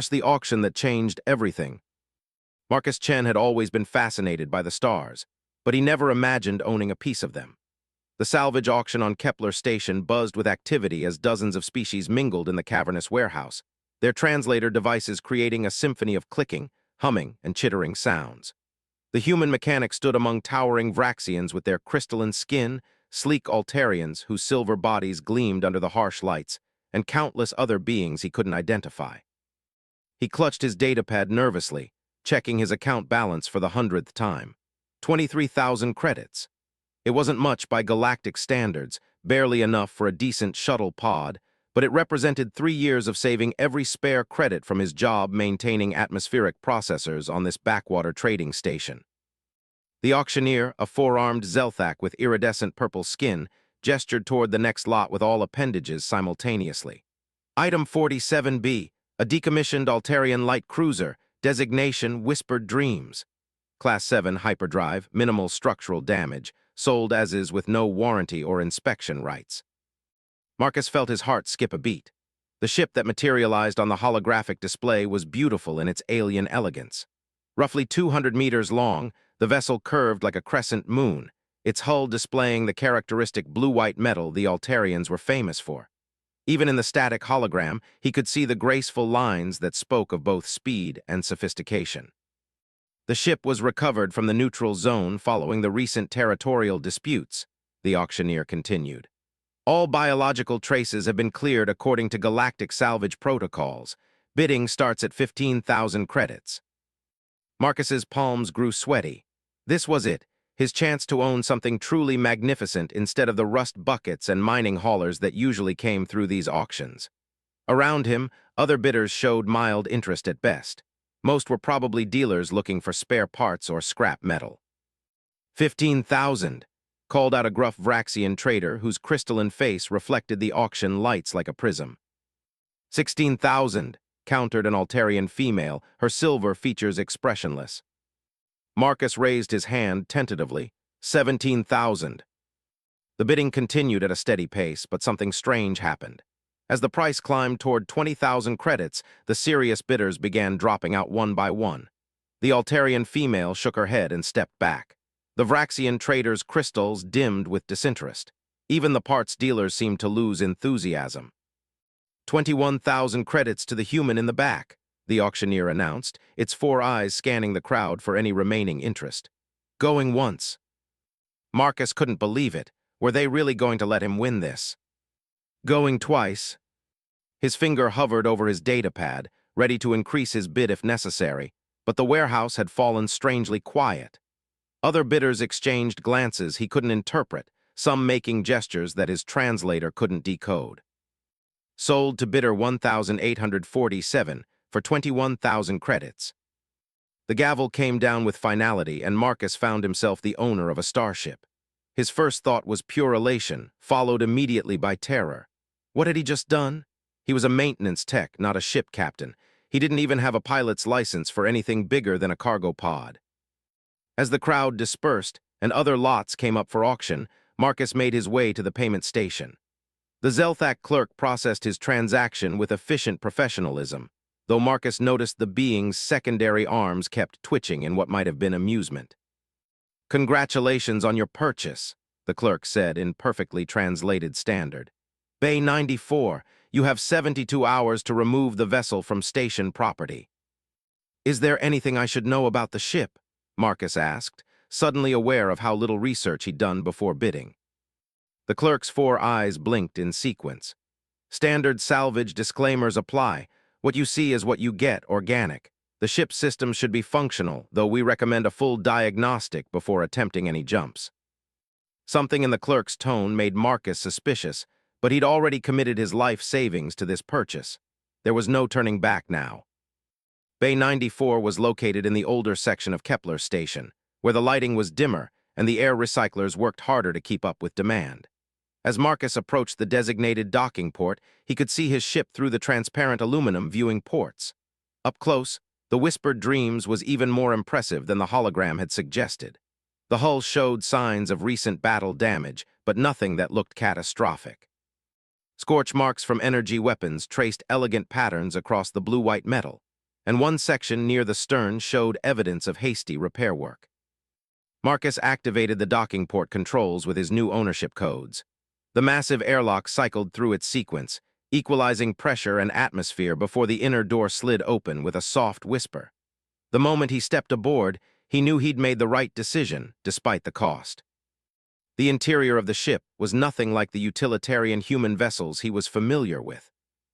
The auction that changed everything. Marcus Chen had always been fascinated by the stars, but he never imagined owning a piece of them. The salvage auction on Kepler Station buzzed with activity as dozens of species mingled in the cavernous warehouse, their translator devices creating a symphony of clicking, humming, and chittering sounds. The human mechanic stood among towering Vraxians with their crystalline skin, sleek Altarians whose silver bodies gleamed under the harsh lights, and countless other beings he couldn't identify. He clutched his datapad nervously, checking his account balance for the 100th time. 23,000 credits. It wasn't much by galactic standards, barely enough for a decent shuttle pod, but it represented 3 years of saving every spare credit from his job maintaining atmospheric processors on this backwater trading station. The auctioneer, a four-armed Zelthak with iridescent purple skin, gestured toward the next lot with all appendages simultaneously. Item 47B, a decommissioned Altarian light cruiser, designation Whispered Dreams. Class 7 hyperdrive, minimal structural damage, sold as is with no warranty or inspection rights. Marcus felt his heart skip a beat. The ship that materialized on the holographic display was beautiful in its alien elegance. Roughly 200 meters long, the vessel curved like a crescent moon, its hull displaying the characteristic blue-white metal the Altarians were famous for. Even in the static hologram, he could see the graceful lines that spoke of both speed and sophistication. The ship was recovered from the neutral zone following the recent territorial disputes, the auctioneer continued. All biological traces have been cleared according to galactic salvage protocols. Bidding starts at 15,000 credits. Marcus's palms grew sweaty. This was it, his chance to own something truly magnificent instead of the rust buckets and mining haulers that usually came through these auctions. Around him, other bidders showed mild interest at best. Most were probably dealers looking for spare parts or scrap metal. 15,000, called out a gruff Vraxian trader whose crystalline face reflected the auction lights like a prism. 16,000, countered an Altarian female, her silver features expressionless. Marcus raised his hand tentatively. 17,000. The bidding continued at a steady pace, but something strange happened. As the price climbed toward 20,000 credits, the serious bidders began dropping out one by one. The Altarian female shook her head and stepped back. The Vraxian trader's crystals dimmed with disinterest. Even the parts dealers seemed to lose enthusiasm. 21,000 credits to the human in the back, the auctioneer announced, its four eyes scanning the crowd for any remaining interest. Going once. Marcus couldn't believe it. Were they really going to let him win this? Going twice. His finger hovered over his datapad, ready to increase his bid if necessary, but the warehouse had fallen strangely quiet. Other bidders exchanged glances he couldn't interpret, some making gestures that his translator couldn't decode. Sold to bidder 1,847 for 21,000 credits. The gavel came down with finality, and Marcus found himself the owner of a starship. His first thought was pure elation, followed immediately by terror. What had he just done? He was a maintenance tech, not a ship captain. He didn't even have a pilot's license for anything bigger than a cargo pod. As the crowd dispersed and other lots came up for auction, Marcus made his way to the payment station. The Zelthak clerk processed his transaction with efficient professionalism, though Marcus noticed the being's secondary arms kept twitching in what might have been amusement. "Congratulations on your purchase," the clerk said in perfectly translated standard. "Bay 94, you have 72 hours to remove the vessel from station property." "Is there anything I should know about the ship?" Marcus asked, suddenly aware of how little research he'd done before bidding. The clerk's four eyes blinked in sequence. "Standard salvage disclaimers apply. What you see is what you get, organic. The ship's system should be functional, though we recommend a full diagnostic before attempting any jumps." Something in the clerk's tone made Marcus suspicious, but he'd already committed his life savings to this purchase. There was no turning back now. Bay 94 was located in the older section of Kepler Station, where the lighting was dimmer and the air recyclers worked harder to keep up with demand. As Marcus approached the designated docking port, he could see his ship through the transparent aluminum viewing ports. Up close, the Whispered Dreams was even more impressive than the hologram had suggested. The hull showed signs of recent battle damage, but nothing that looked catastrophic. Scorch marks from energy weapons traced elegant patterns across the blue-white metal, and one section near the stern showed evidence of hasty repair work. Marcus activated the docking port controls with his new ownership codes. The massive airlock cycled through its sequence, equalizing pressure and atmosphere before the inner door slid open with a soft whisper. The moment he stepped aboard, he knew he'd made the right decision, despite the cost. The interior of the ship was nothing like the utilitarian human vessels he was familiar with.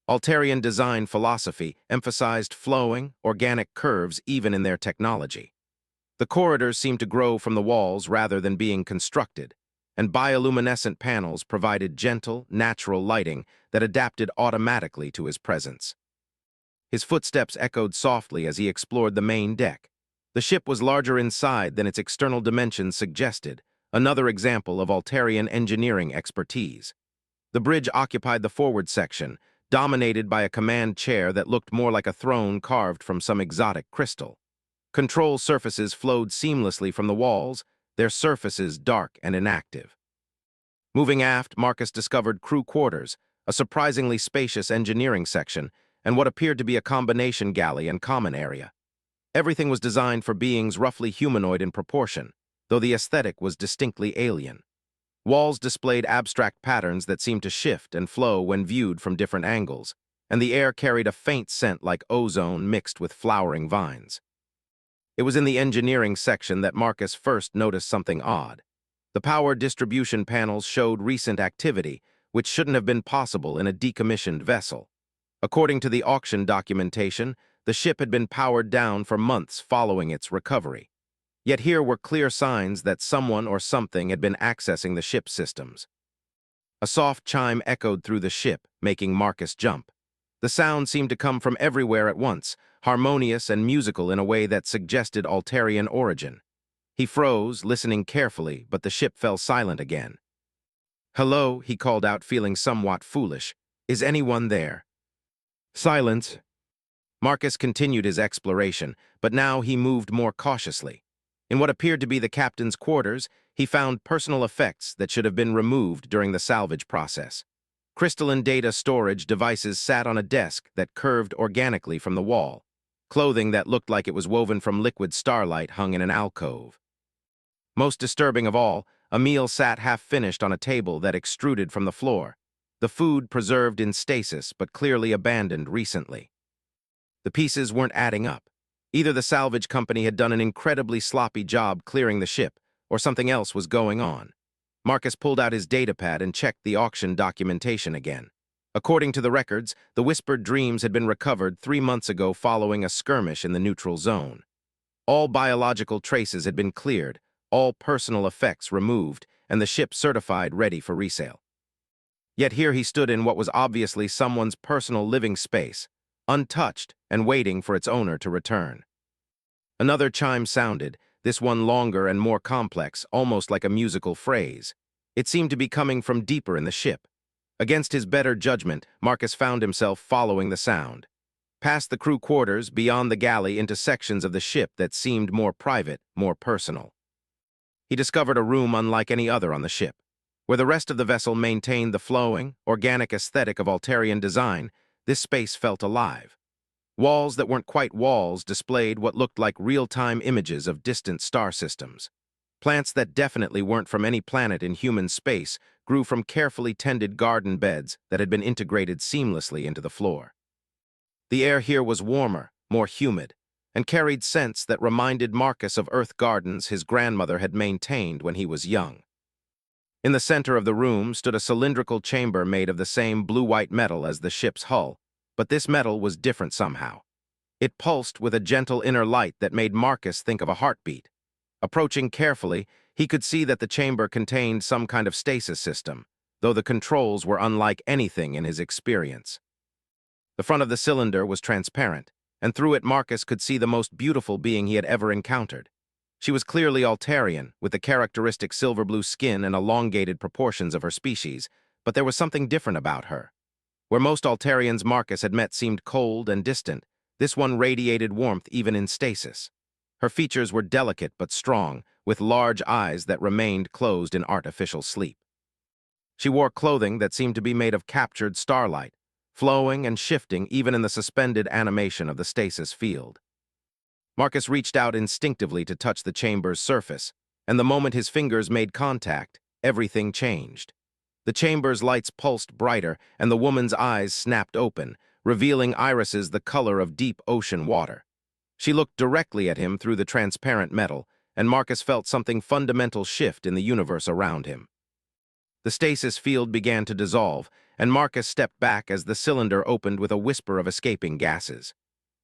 Altarian design philosophy emphasized flowing, organic curves even in their technology. The corridors seemed to grow from the walls rather than being constructed, and bioluminescent panels provided gentle, natural lighting that adapted automatically to his presence. His footsteps echoed softly as he explored the main deck. The ship was larger inside than its external dimensions suggested, another example of Altarian engineering expertise. The bridge occupied the forward section, dominated by a command chair that looked more like a throne carved from some exotic crystal. Control surfaces flowed seamlessly from the walls, their surfaces dark and inactive. Moving aft, Marcus discovered crew quarters, a surprisingly spacious engineering section, and what appeared to be a combination galley and common area. Everything was designed for beings roughly humanoid in proportion, though the aesthetic was distinctly alien. Walls displayed abstract patterns that seemed to shift and flow when viewed from different angles, and the air carried a faint scent like ozone mixed with flowering vines. It was in the engineering section that Marcus first noticed something odd. The power distribution panels showed recent activity, which shouldn't have been possible in a decommissioned vessel. According to the auction documentation, the ship had been powered down for months following its recovery. Yet here were clear signs that someone or something had been accessing the ship's systems. A soft chime echoed through the ship, making Marcus jump. The sound seemed to come from everywhere at once, harmonious and musical in a way that suggested Altarian origin. He froze, listening carefully, but the ship fell silent again. "Hello," he called out, feeling somewhat foolish. "Is anyone there?" Silence. Marcus continued his exploration, but now he moved more cautiously. In what appeared to be the captain's quarters, he found personal effects that should have been removed during the salvage process. Crystalline data storage devices sat on a desk that curved organically from the wall. Clothing that looked like it was woven from liquid starlight hung in an alcove. Most disturbing of all, a meal sat half-finished on a table that extruded from the floor. The food preserved in stasis but clearly abandoned recently. The pieces weren't adding up. Either the salvage company had done an incredibly sloppy job clearing the ship, or something else was going on. Marcus pulled out his datapad and checked the auction documentation again. According to the records, the Whispered Dreams had been recovered 3 months ago following a skirmish in the neutral zone. All biological traces had been cleared, all personal effects removed, and the ship certified ready for resale. Yet here he stood in what was obviously someone's personal living space, untouched and waiting for its owner to return. Another chime sounded, this one longer and more complex, almost like a musical phrase. It seemed to be coming from deeper in the ship. Against his better judgment, Marcus found himself following the sound. Past the crew quarters, beyond the galley, into sections of the ship that seemed more private, more personal. He discovered a room unlike any other on the ship. Where the rest of the vessel maintained the flowing, organic aesthetic of Altarian design, this space felt alive. Walls that weren't quite walls displayed what looked like real-time images of distant star systems. Plants that definitely weren't from any planet in human space grew from carefully tended garden beds that had been integrated seamlessly into the floor. The air here was warmer, more humid, and carried scents that reminded Marcus of earth gardens his grandmother had maintained when he was young. In the center of the room stood a cylindrical chamber made of the same blue-white metal as the ship's hull, but this metal was different somehow. It pulsed with a gentle inner light that made Marcus think of a heartbeat. Approaching carefully, he could see that the chamber contained some kind of stasis system, though the controls were unlike anything in his experience. The front of the cylinder was transparent, and through it Marcus could see the most beautiful being he had ever encountered. She was clearly Altarian, with the characteristic silver-blue skin and elongated proportions of her species, but there was something different about her. Where most Altarians Marcus had met seemed cold and distant, this one radiated warmth even in stasis. Her features were delicate but strong, with large eyes that remained closed in artificial sleep. She wore clothing that seemed to be made of captured starlight, flowing and shifting even in the suspended animation of the stasis field. Marcus reached out instinctively to touch the chamber's surface, and the moment his fingers made contact, everything changed. The chamber's lights pulsed brighter, and the woman's eyes snapped open, revealing irises the color of deep ocean water. She looked directly at him through the transparent metal, and Marcus felt something fundamental shift in the universe around him. The stasis field began to dissolve, and Marcus stepped back as the cylinder opened with a whisper of escaping gases.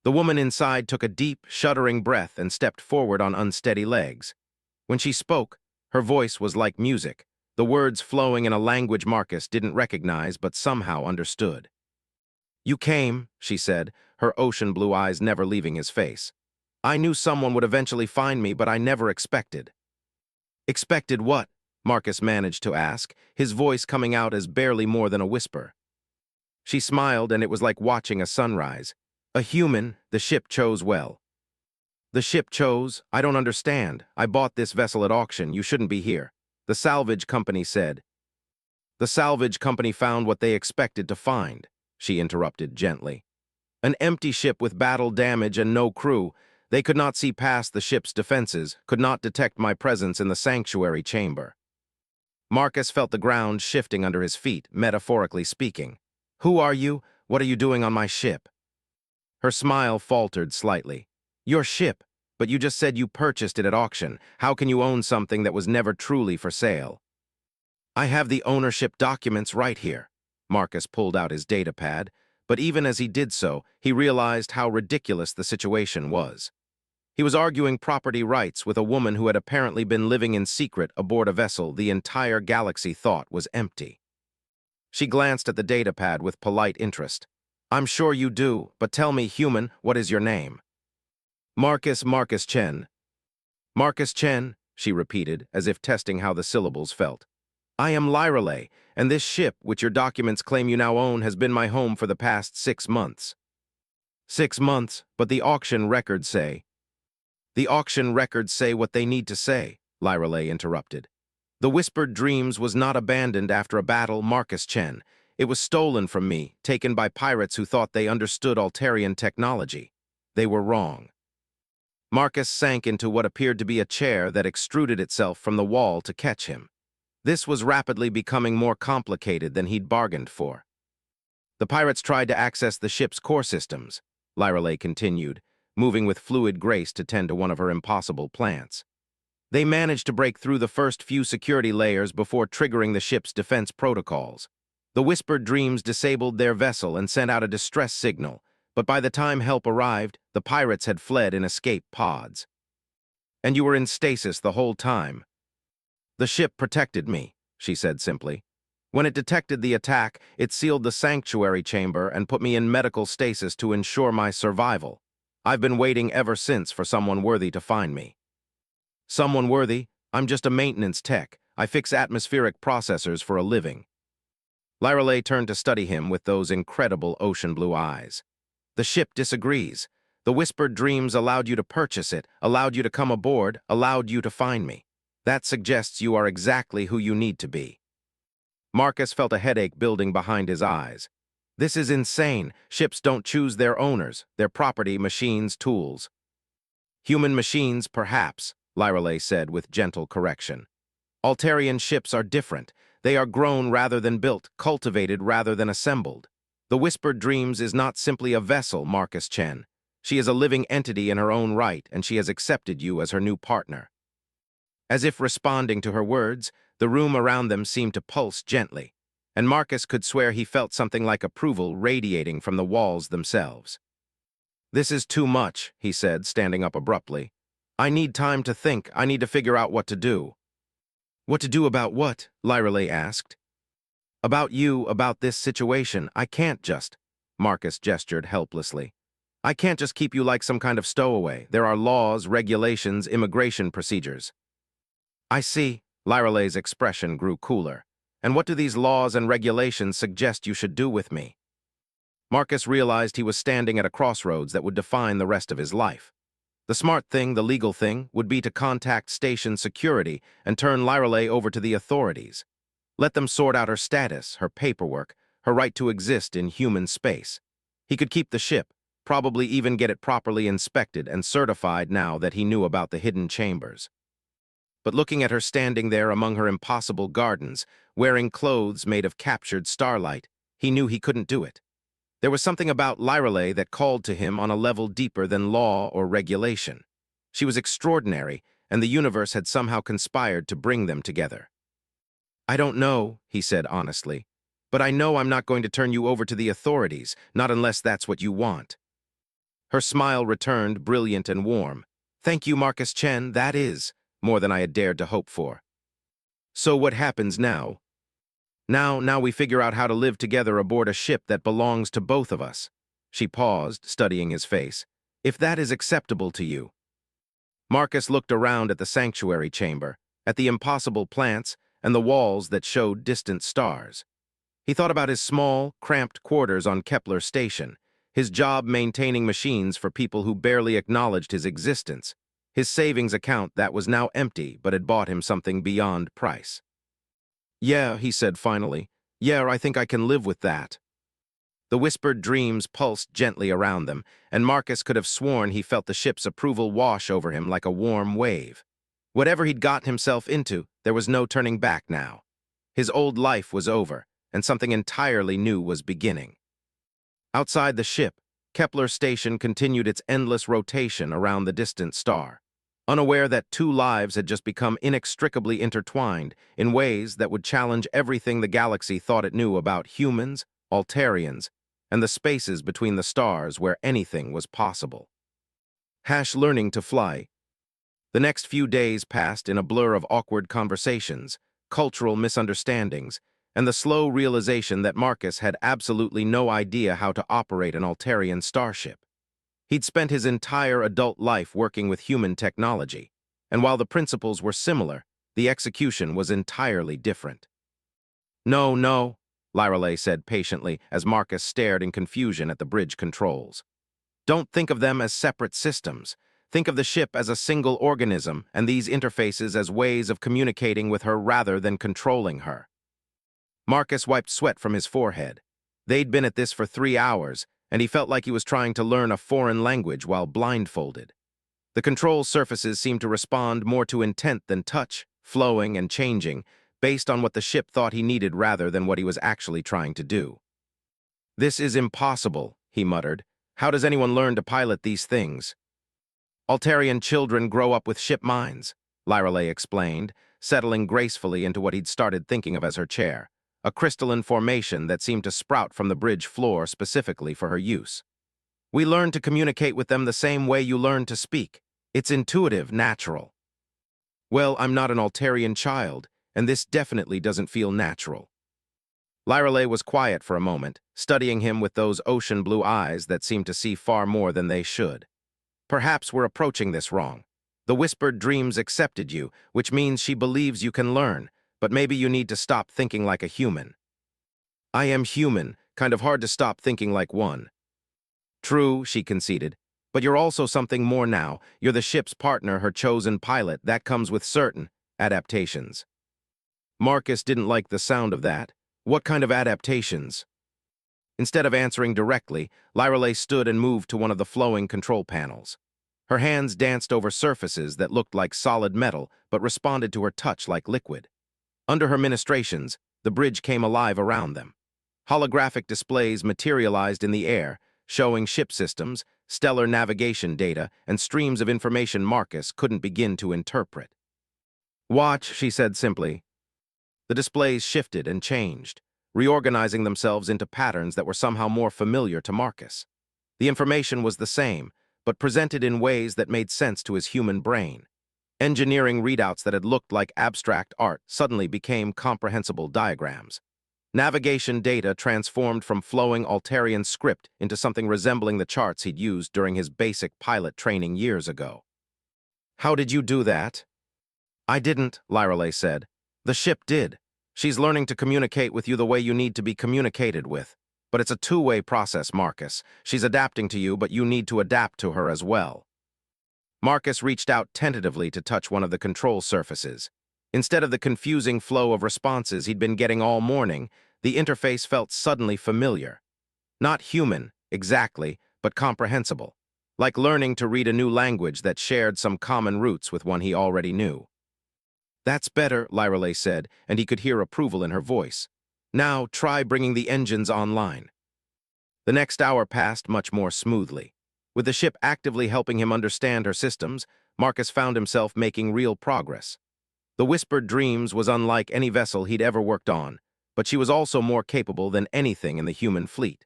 The woman inside took a deep, shuddering breath and stepped forward on unsteady legs. When she spoke, her voice was like music, the words flowing in a language Marcus didn't recognize but somehow understood. "You came," she said, her ocean blue eyes never leaving his face. "I knew someone would eventually find me, but I never expected." "Expected what?" Marcus managed to ask, his voice coming out as barely more than a whisper. She smiled, and it was like watching a sunrise. "A human, the ship chose well." "The ship chose? I don't understand. I bought this vessel at auction. You shouldn't be here," the salvage company said. "The salvage company found what they expected to find," she interrupted gently. "An empty ship with battle damage and no crew. They could not see past the ship's defenses, could not detect my presence in the sanctuary chamber." Marcus felt the ground shifting under his feet, metaphorically speaking. "Who are you? What are you doing on my ship?" Her smile faltered slightly. "Your ship, but you just said you purchased it at auction. How can you own something that was never truly for sale?" "I have the ownership documents right here." Marcus pulled out his datapad, but even as he did so, he realized how ridiculous the situation was. He was arguing property rights with a woman who had apparently been living in secret aboard a vessel the entire galaxy thought was empty. She glanced at the datapad with polite interest. "I'm sure you do, but tell me, human, what is your name?" Marcus Chen." "Marcus Chen," she repeated, as if testing how the syllables felt. "I am Lyrelay, and this ship, which your documents claim you now own, has been my home for the past 6 months." "6 months, but the auction records say—" "The auction records say what they need to say," Lyrelay interrupted. "The Whispered Dreams was not abandoned after a battle, Marcus Chen. It was stolen from me, taken by pirates who thought they understood Altarian technology. They were wrong." Marcus sank into what appeared to be a chair that extruded itself from the wall to catch him. This was rapidly becoming more complicated than he'd bargained for. "The pirates tried to access the ship's core systems," Lyrelay continued, moving with fluid grace to tend to one of her impossible plants. "They managed to break through the first few security layers before triggering the ship's defense protocols. The Whispered Dreams disabled their vessel and sent out a distress signal, but by the time help arrived, the pirates had fled in escape pods." "And you were in stasis the whole time?" "The ship protected me," she said simply. "When it detected the attack, it sealed the sanctuary chamber and put me in medical stasis to ensure my survival. I've been waiting ever since for someone worthy to find me." "Someone worthy? I'm just a maintenance tech. I fix atmospheric processors for a living." Lyrelay turned to study him with those incredible ocean blue eyes. "The ship disagrees. The Whispered Dreams allowed you to purchase it, allowed you to come aboard, allowed you to find me. That suggests you are exactly who you need to be." Marcus felt a headache building behind his eyes. "This is insane. Ships don't choose their owners, their property, machines, tools." "Human machines, perhaps," Lyrelay said with gentle correction. "Altarian ships are different. They are grown rather than built, cultivated rather than assembled. The Whispered Dreams is not simply a vessel, Marcus Chen. She is a living entity in her own right, and she has accepted you as her new partner." As if responding to her words, the room around them seemed to pulse gently, and Marcus could swear he felt something like approval radiating from the walls themselves. "This is too much," he said, standing up abruptly. "I need time to think. I need to figure out what to do." "What to do about what?" Lyrelay asked. "About you, about this situation. I can't just—" Marcus gestured helplessly. "I can't just keep you like some kind of stowaway. There are laws, regulations, immigration procedures." "I see." Lyrelay's expression grew cooler. "And what do these laws and regulations suggest you should do with me?" Marcus realized he was standing at a crossroads that would define the rest of his life. The smart thing, the legal thing, would be to contact station security and turn Lyrelay over to the authorities. Let them sort out her status, her paperwork, her right to exist in human space. He could keep the ship, probably even get it properly inspected and certified now that he knew about the hidden chambers. But looking at her standing there among her impossible gardens, wearing clothes made of captured starlight, he knew he couldn't do it. There was something about Lyrale that called to him on a level deeper than law or regulation. She was extraordinary, and the universe had somehow conspired to bring them together. "I don't know," he said honestly, "but I know I'm not going to turn you over to the authorities, not unless that's what you want." Her smile returned, brilliant and warm. "Thank you, Marcus Chen, that is more than I had dared to hope for." "So what happens now?" Now we figure out how to live together aboard a ship that belongs to both of us." She paused, studying his face. "If that is acceptable to you." Marcus looked around at the sanctuary chamber, at the impossible plants and the walls that showed distant stars. He thought about his small, cramped quarters on Kepler Station, his job maintaining machines for people who barely acknowledged his existence, his savings account that was now empty but had bought him something beyond price. "Yeah," he said finally. "Yeah, I think I can live with that." The whispered dreams pulsed gently around them, and Marcus could have sworn he felt the ship's approval wash over him like a warm wave. Whatever he'd gotten himself into, there was no turning back now. His old life was over, and something entirely new was beginning. Outside the ship, Kepler Station continued its endless rotation around the distant star, unaware that two lives had just become inextricably intertwined in ways that would challenge everything the galaxy thought it knew about humans, Altarians, and the spaces between the stars where anything was possible. Learning to fly. The next few days passed in a blur of awkward conversations, cultural misunderstandings, and the slow realization that Marcus had absolutely no idea how to operate an Altarian starship. He'd spent his entire adult life working with human technology, and while the principles were similar, the execution was entirely different. No, Lyrale said patiently as Marcus stared in confusion at the bridge controls. "Don't think of them as separate systems. Think of the ship as a single organism and these interfaces as ways of communicating with her rather than controlling her." Marcus wiped sweat from his forehead. They'd been at this for 3 hours, and he felt like he was trying to learn a foreign language while blindfolded. The control surfaces seemed to respond more to intent than touch, flowing and changing, based on what the ship thought he needed rather than what he was actually trying to do. "This is impossible," he muttered. "How does anyone learn to pilot these things?" "Altarian children grow up with ship minds," Lyrale explained, settling gracefully into what he'd started thinking of as her chair, a crystalline formation that seemed to sprout from the bridge floor specifically for her use. "We learn to communicate with them the same way you learn to speak. It's intuitive, natural." "Well, I'm not an Altarian child, and this definitely doesn't feel natural." Lyrale was quiet for a moment, studying him with those ocean blue eyes that seemed to see far more than they should. "Perhaps we're approaching this wrong. The whispered dreams accepted you, which means she believes you can learn, but maybe you need to stop thinking like a human." "I am human, kind of hard to stop thinking like one." "True," she conceded, "but you're also something more now. You're the ship's partner, her chosen pilot. That comes with certain adaptations." Marcus didn't like the sound of that. "What kind of adaptations?" Instead of answering directly, Lyrale stood and moved to one of the flowing control panels. Her hands danced over surfaces that looked like solid metal but responded to her touch like liquid. Under her ministrations, the bridge came alive around them. Holographic displays materialized in the air, showing ship systems, stellar navigation data, and streams of information Marcus couldn't begin to interpret. "Watch," she said simply. The displays shifted and changed, reorganizing themselves into patterns that were somehow more familiar to Marcus. The information was the same, but presented in ways that made sense to his human brain. Engineering readouts that had looked like abstract art suddenly became comprehensible diagrams. Navigation data transformed from flowing Altarian script into something resembling the charts he'd used during his basic pilot training years ago. "How did you do that?" "I didn't," Lyrale said. "The ship did. She's learning to communicate with you the way you need to be communicated with. But it's a two-way process, Marcus. She's adapting to you, but you need to adapt to her as well." Marcus reached out tentatively to touch one of the control surfaces. Instead of the confusing flow of responses he'd been getting all morning, the interface felt suddenly familiar. Not human, exactly, but comprehensible. Like learning to read a new language that shared some common roots with one he already knew. "That's better," Lyreley said, and he could hear approval in her voice. "Now, try bringing the engines online." The next hour passed much more smoothly. With the ship actively helping him understand her systems, Marcus found himself making real progress. The Whispered Dreams was unlike any vessel he'd ever worked on, but she was also more capable than anything in the human fleet.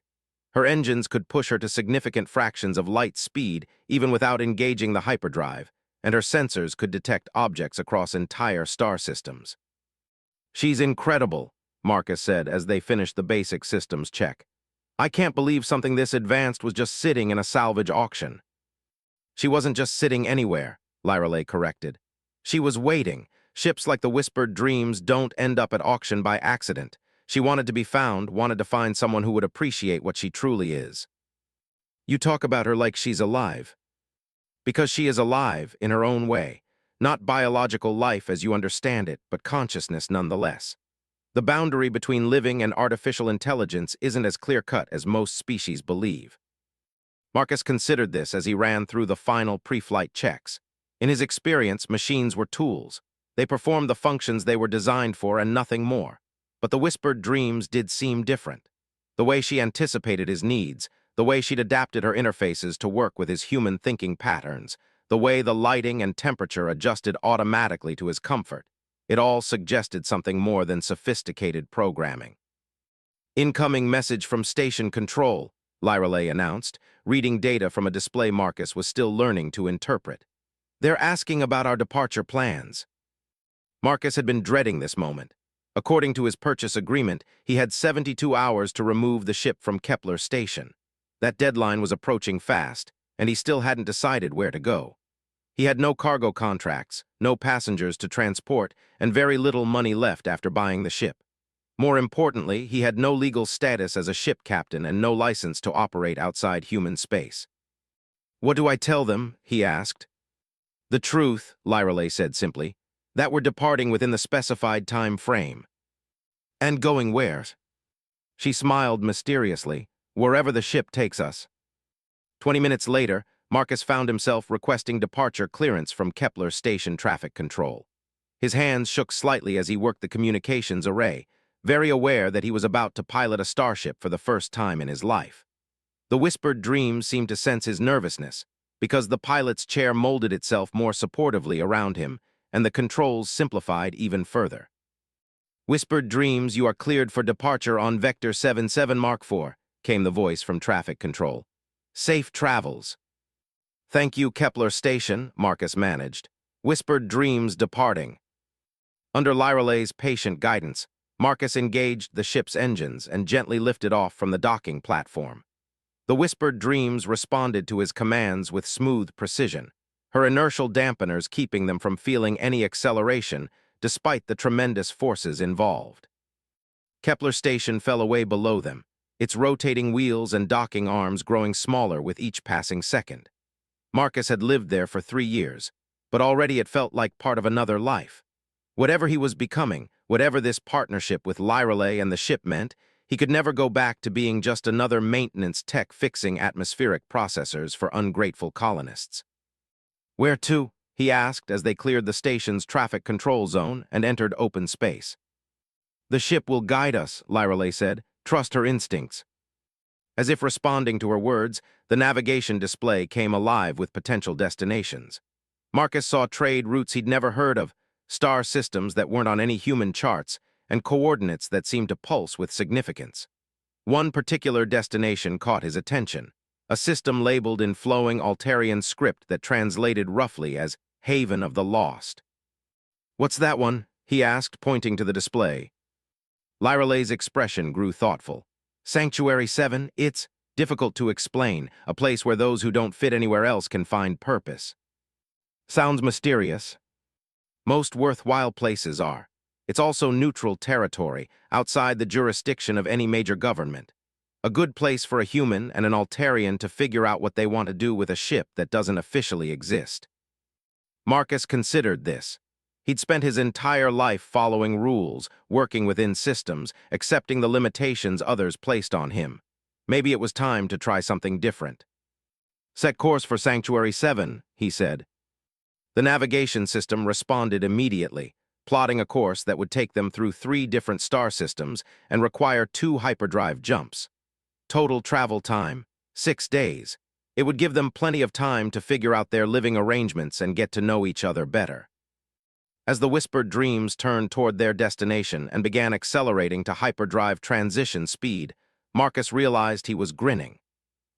Her engines could push her to significant fractions of light speed even without engaging the hyperdrive, and her sensors could detect objects across entire star systems. "She's incredible," Marcus said as they finished the basic systems check. "I can't believe something this advanced was just sitting in a salvage auction." "She wasn't just sitting anywhere," Lyreley corrected. "She was waiting. Ships like the Whispered Dreams don't end up at auction by accident. She wanted to be found, wanted to find someone who would appreciate what she truly is." "You talk about her like she's alive." "Because she is alive, in her own way. Not biological life as you understand it, but consciousness nonetheless. The boundary between living and artificial intelligence isn't as clear-cut as most species believe." Marcus considered this as he ran through the final pre-flight checks. In his experience, machines were tools. They performed the functions they were designed for and nothing more. But the Whispered Dreams did seem different. The way she anticipated his needs, the way she'd adapted her interfaces to work with his human thinking patterns, the way the lighting and temperature adjusted automatically to his comfort. It all suggested something more than sophisticated programming. "Incoming message from Station Control," Lyreley announced, reading data from a display Marcus was still learning to interpret. "They're asking about our departure plans." Marcus had been dreading this moment. According to his purchase agreement, he had 72 hours to remove the ship from Kepler Station. That deadline was approaching fast, and he still hadn't decided where to go. He had no cargo contracts, no passengers to transport, and very little money left after buying the ship. More importantly, he had no legal status as a ship captain and no license to operate outside human space. "What do I tell them?" he asked. "The truth," Lyreley said simply, "that we're departing within the specified time frame." "And going where?" She smiled mysteriously. "Wherever the ship takes us." 20 minutes later, Marcus found himself requesting departure clearance from Kepler Station Traffic Control. His hands shook slightly as he worked the communications array, very aware that he was about to pilot a starship for the first time in his life. The Whispered Dreams seemed to sense his nervousness, because the pilot's chair molded itself more supportively around him, and the controls simplified even further. "Whispered Dreams, you are cleared for departure on Vector 77 Mark IV, came the voice from Traffic Control. "Safe travels." "Thank you, Kepler Station," Marcus managed. "Whispered Dreams departing." Under Lyreley's patient guidance, Marcus engaged the ship's engines and gently lifted off from the docking platform. The Whispered Dreams responded to his commands with smooth precision, her inertial dampeners keeping them from feeling any acceleration despite the tremendous forces involved. Kepler Station fell away below them, its rotating wheels and docking arms growing smaller with each passing second. Marcus had lived there for 3 years, but already it felt like part of another life. Whatever he was becoming, whatever this partnership with Lyreley and the ship meant, he could never go back to being just another maintenance tech fixing atmospheric processors for ungrateful colonists. "Where to?" he asked as they cleared the station's traffic control zone and entered open space. "The ship will guide us," Lyreley said. "Trust her instincts." As if responding to her words, the navigation display came alive with potential destinations. Marcus saw trade routes he'd never heard of, star systems that weren't on any human charts, and coordinates that seemed to pulse with significance. One particular destination caught his attention, a system labeled in flowing Altarian script that translated roughly as Haven of the Lost. "What's that one?" he asked, pointing to the display. Lyreley's expression grew thoughtful. "Sanctuary 7, it's difficult to explain, a place where those who don't fit anywhere else can find purpose." "Sounds mysterious." "Most worthwhile places are. It's also neutral territory, outside the jurisdiction of any major government. A good place for a human and an Altarian to figure out what they want to do with a ship that doesn't officially exist." Marcus considered this. He'd spent his entire life following rules, working within systems, accepting the limitations others placed on him. Maybe it was time to try something different. "Set course for Sanctuary 7, he said. The navigation system responded immediately, plotting a course that would take them through 3 different star systems and require 2 hyperdrive jumps. Total travel time, 6 days. It would give them plenty of time to figure out their living arrangements and get to know each other better. As the whispered dreams turned toward their destination and began accelerating to hyperdrive transition speed, Marcus realized he was grinning.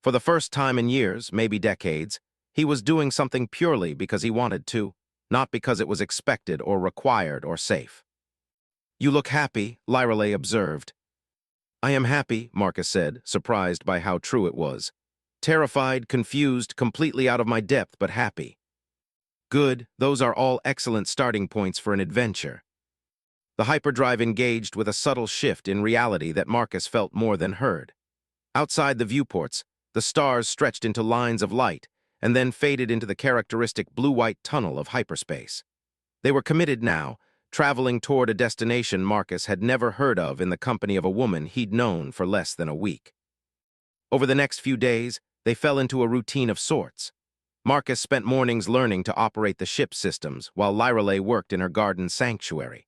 For the first time in years, maybe decades, he was doing something purely because he wanted to, not because it was expected or required or safe. "You look happy," Lyreley observed. "I am happy," Marcus said, surprised by how true it was. "Terrified, confused, completely out of my depth, but happy." "Good, those are all excellent starting points for an adventure." The hyperdrive engaged with a subtle shift in reality that Marcus felt more than heard. Outside the viewports, the stars stretched into lines of light and then faded into the characteristic blue-white tunnel of hyperspace. They were committed now, traveling toward a destination Marcus had never heard of in the company of a woman he'd known for less than a week. Over the next few days, they fell into a routine of sorts. Marcus spent mornings learning to operate the ship's systems, while Lyreley worked in her garden sanctuary.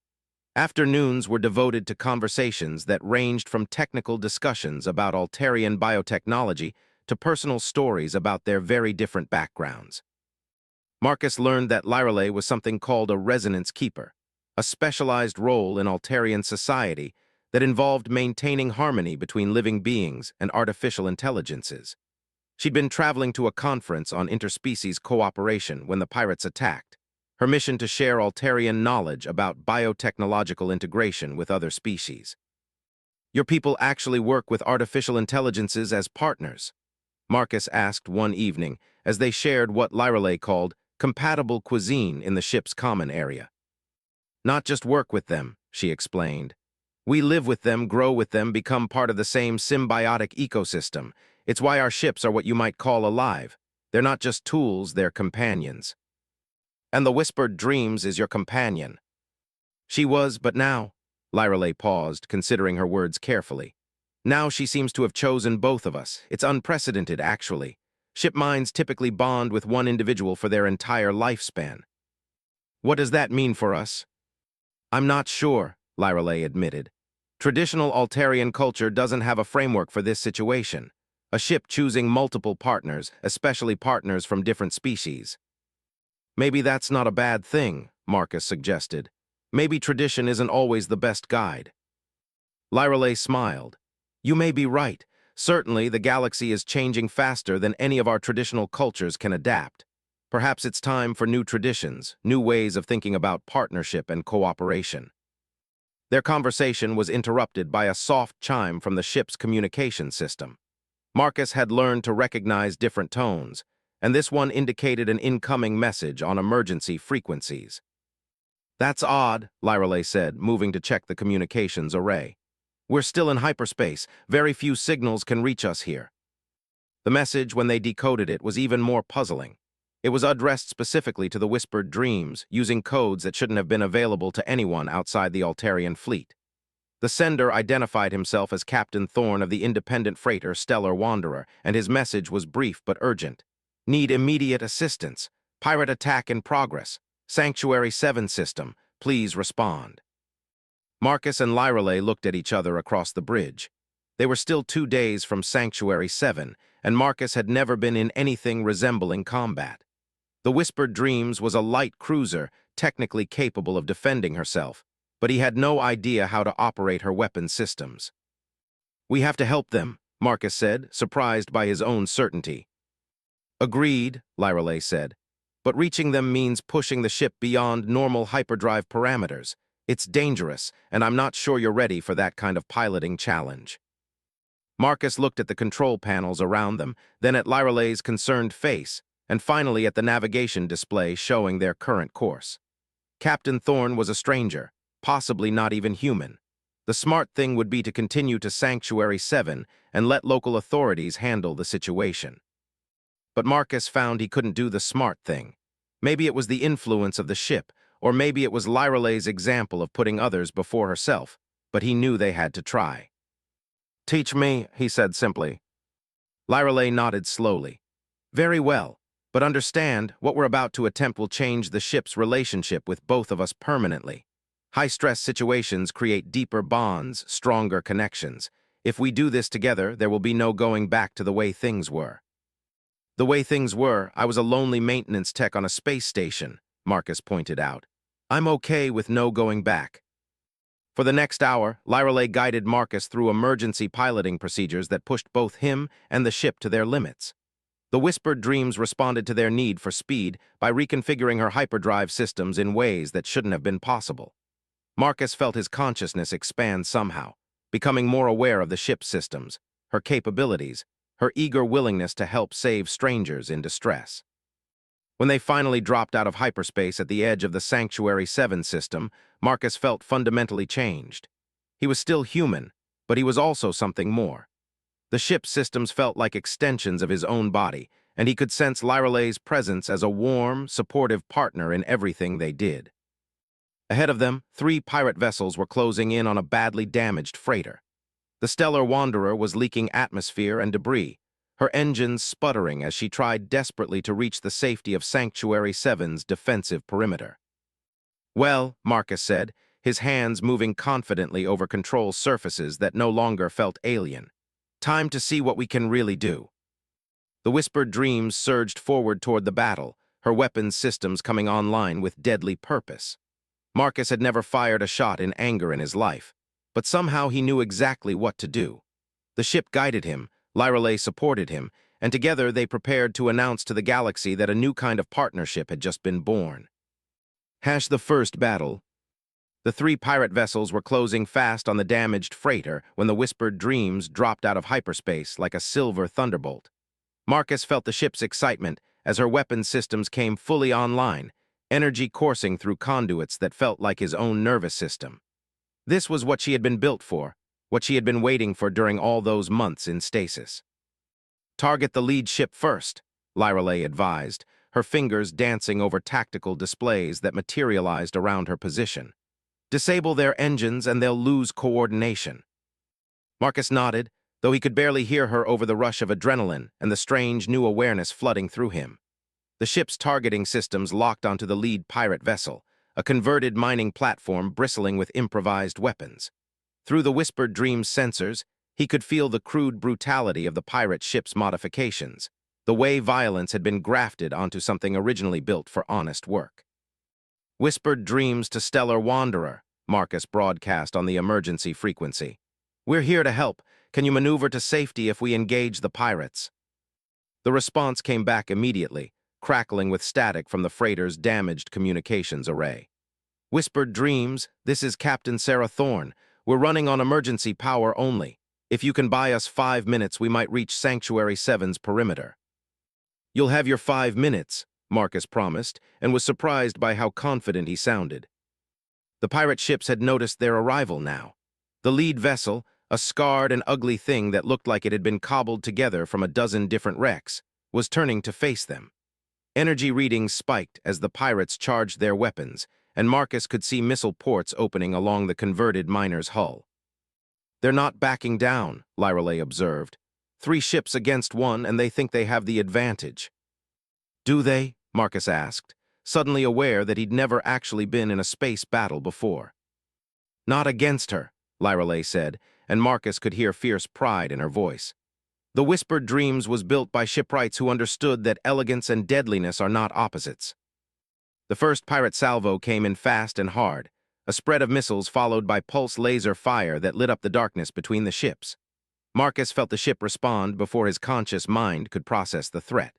Afternoons were devoted to conversations that ranged from technical discussions about Altarian biotechnology to personal stories about their very different backgrounds. Marcus learned that Lyreley was something called a resonance keeper, a specialized role in Altarian society that involved maintaining harmony between living beings and artificial intelligences. She'd been traveling to a conference on interspecies cooperation when the pirates attacked, her mission to share Altarian knowledge about biotechnological integration with other species. "Your people actually work with artificial intelligences as partners?" Marcus asked one evening as they shared what Lyreley called compatible cuisine in the ship's common area. "Not just work with them," she explained. "We live with them, grow with them, become part of the same symbiotic ecosystem. It's why our ships are what you might call alive. They're not just tools, they're companions." "And the whispered dreams is your companion." "She was, but now—" Lyreley paused, considering her words carefully. "Now she seems to have chosen both of us. It's unprecedented, actually. Ship minds typically bond with one individual for their entire lifespan." "What does that mean for us?" "I'm not sure," Lyreley admitted. "Traditional Altarian culture doesn't have a framework for this situation. A ship choosing multiple partners, especially partners from different species." "Maybe that's not a bad thing," Marcus suggested. "Maybe tradition isn't always the best guide." Lyreley smiled. "You may be right. Certainly, the galaxy is changing faster than any of our traditional cultures can adapt. Perhaps it's time for new traditions, new ways of thinking about partnership and cooperation." Their conversation was interrupted by a soft chime from the ship's communication system. Marcus had learned to recognize different tones, and this one indicated an incoming message on emergency frequencies. "That's odd," Lyreley said, moving to check the communications array. "We're still in hyperspace. Very few signals can reach us here." The message, when they decoded it, was even more puzzling. It was addressed specifically to the whispered dreams, using codes that shouldn't have been available to anyone outside the Altarian fleet. The sender identified himself as Captain Thorne of the independent freighter Stellar Wanderer, and his message was brief but urgent. "Need immediate assistance. Pirate attack in progress. Sanctuary 7 system. Please respond." Marcus and Lyreley looked at each other across the bridge. They were still 2 days from Sanctuary 7, and Marcus had never been in anything resembling combat. The Whispered Dreams was a light cruiser, technically capable of defending herself, but he had no idea how to operate her weapon systems. "We have to help them," Marcus said, surprised by his own certainty. "Agreed," Lyreley said. "But reaching them means pushing the ship beyond normal hyperdrive parameters. It's dangerous, and I'm not sure you're ready for that kind of piloting challenge." Marcus looked at the control panels around them, then at Lyreley's concerned face, and finally at the navigation display showing their current course. Captain Thorne was a stranger, possibly not even human. The smart thing would be to continue to Sanctuary 7 and let local authorities handle the situation. But Marcus found he couldn't do the smart thing. Maybe it was the influence of the ship, or maybe it was Lyralay's example of putting others before herself, but he knew they had to try. "Teach me," he said simply. Lyralay nodded slowly. "Very well, but understand, what we're about to attempt will change the ship's relationship with both of us permanently. High-stress situations create deeper bonds, stronger connections. If we do this together, there will be no going back to the way things were." "The way things were, I was a lonely maintenance tech on a space station," Marcus pointed out. "I'm okay with no going back." For the next hour, Lyralay guided Marcus through emergency piloting procedures that pushed both him and the ship to their limits. The Whispered Dreams responded to their need for speed by reconfiguring her hyperdrive systems in ways that shouldn't have been possible. Marcus felt his consciousness expand somehow, becoming more aware of the ship's systems, her capabilities, her eager willingness to help save strangers in distress. When they finally dropped out of hyperspace at the edge of the Sanctuary 7 system, Marcus felt fundamentally changed. He was still human, but he was also something more. The ship's systems felt like extensions of his own body, and he could sense Lyralay's presence as a warm, supportive partner in everything they did. Ahead of them, 3 pirate vessels were closing in on a badly damaged freighter. The Stellar Wanderer was leaking atmosphere and debris, her engines sputtering as she tried desperately to reach the safety of Sanctuary 7's defensive perimeter. "Well," Marcus said, his hands moving confidently over control surfaces that no longer felt alien. "Time to see what we can really do." The Whispered Dreams surged forward toward the battle, her weapons systems coming online with deadly purpose. Marcus had never fired a shot in anger in his life, but somehow he knew exactly what to do. The ship guided him, Lyralay supported him, and together they prepared to announce to the galaxy that a new kind of partnership had just been born. The first battle. The 3 pirate vessels were closing fast on the damaged freighter when the Whispered Dreams dropped out of hyperspace like a silver thunderbolt. Marcus felt the ship's excitement as her weapons systems came fully online, energy coursing through conduits that felt like his own nervous system. This was what she had been built for, what she had been waiting for during all those months in stasis. "Target the lead ship first," Lyralay advised, her fingers dancing over tactical displays that materialized around her position. "Disable their engines and they'll lose coordination." Marcus nodded, though he could barely hear her over the rush of adrenaline and the strange new awareness flooding through him. The ship's targeting systems locked onto the lead pirate vessel, a converted mining platform bristling with improvised weapons. Through the Whispered Dreams sensors, he could feel the crude brutality of the pirate ship's modifications, the way violence had been grafted onto something originally built for honest work. "Whispered Dreams to Stellar Wanderer," Marcus broadcast on the emergency frequency. "We're here to help. Can you maneuver to safety if we engage the pirates?" The response came back immediately, crackling with static from the freighter's damaged communications array. "Whispered Dreams, this is Captain Sarah Thorne. We're running on emergency power only. If you can buy us 5 minutes, we might reach Sanctuary 7's perimeter." "You'll have your 5 minutes," Marcus promised, and was surprised by how confident he sounded. The pirate ships had noticed their arrival now. The lead vessel, a scarred and ugly thing that looked like it had been cobbled together from a dozen different wrecks, was turning to face them. Energy readings spiked as the pirates charged their weapons, and Marcus could see missile ports opening along the converted miner's hull. "They're not backing down," Lyralay observed. 3 ships against 1, and they think they have the advantage." "Do they?" Marcus asked, suddenly aware that he'd never actually been in a space battle before. "Not against her," Lyralay said, and Marcus could hear fierce pride in her voice. "The Whispered Dreams was built by shipwrights who understood that elegance and deadliness are not opposites." The first pirate salvo came in fast and hard, a spread of missiles followed by pulse laser fire that lit up the darkness between the ships. Marcus felt the ship respond before his conscious mind could process the threat.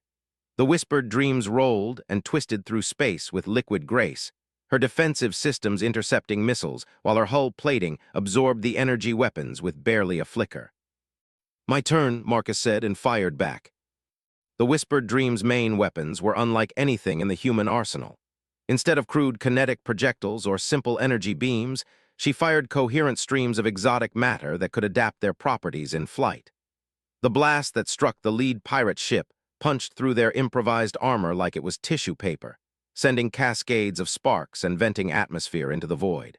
The Whispered Dreams rolled and twisted through space with liquid grace, her defensive systems intercepting missiles while her hull plating absorbed the energy weapons with barely a flicker. "My turn," Marcus said, and fired back. The Whispered Dreams' main weapons were unlike anything in the human arsenal. Instead of crude kinetic projectiles or simple energy beams, she fired coherent streams of exotic matter that could adapt their properties in flight. The blast that struck the lead pirate ship punched through their improvised armor like it was tissue paper, sending cascades of sparks and venting atmosphere into the void.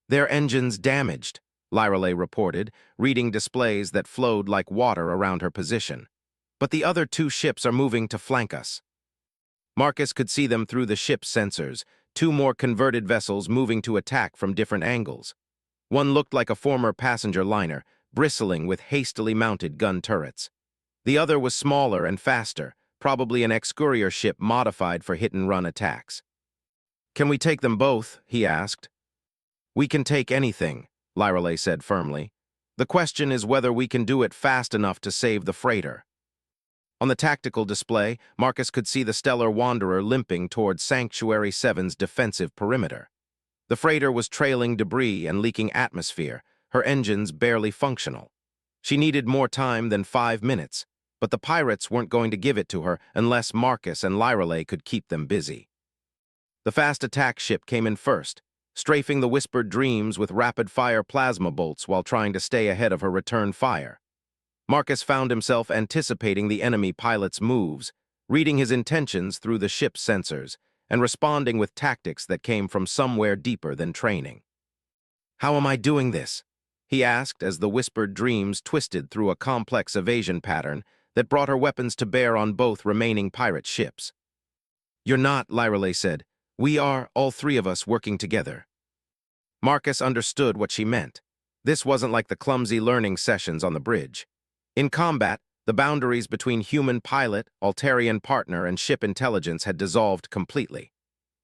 "Their engines damaged," Lyreley reported, reading displays that flowed like water around her position. "But the other two ships are moving to flank us." Marcus could see them through the ship's sensors, two more converted vessels moving to attack from different angles. One looked like a former passenger liner, bristling with hastily mounted gun turrets. The other was smaller and faster, probably an ex-courier ship modified for hit-and-run attacks. "Can we take them both?" he asked. "We can take anything," Lyreley said firmly. "The question is whether we can do it fast enough to save the freighter." On the tactical display, Marcus could see the Stellar Wanderer limping toward Sanctuary 7's defensive perimeter. The freighter was trailing debris and leaking atmosphere, her engines barely functional. She needed more time than 5 minutes, but the pirates weren't going to give it to her unless Marcus and Lyreley could keep them busy. The fast attack ship came in first, strafing the Whispered Dreams with rapid-fire plasma bolts while trying to stay ahead of her return fire. Marcus found himself anticipating the enemy pilot's moves, reading his intentions through the ship's sensors, and responding with tactics that came from somewhere deeper than training. "How am I doing this?" he asked as the Whispered Dreams twisted through a complex evasion pattern that brought her weapons to bear on both remaining pirate ships. "You're not," Lyreley said. "We are, all three of us, working together." Marcus understood what she meant. This wasn't like the clumsy learning sessions on the bridge. In combat, the boundaries between human pilot, Altarian partner, and ship intelligence had dissolved completely.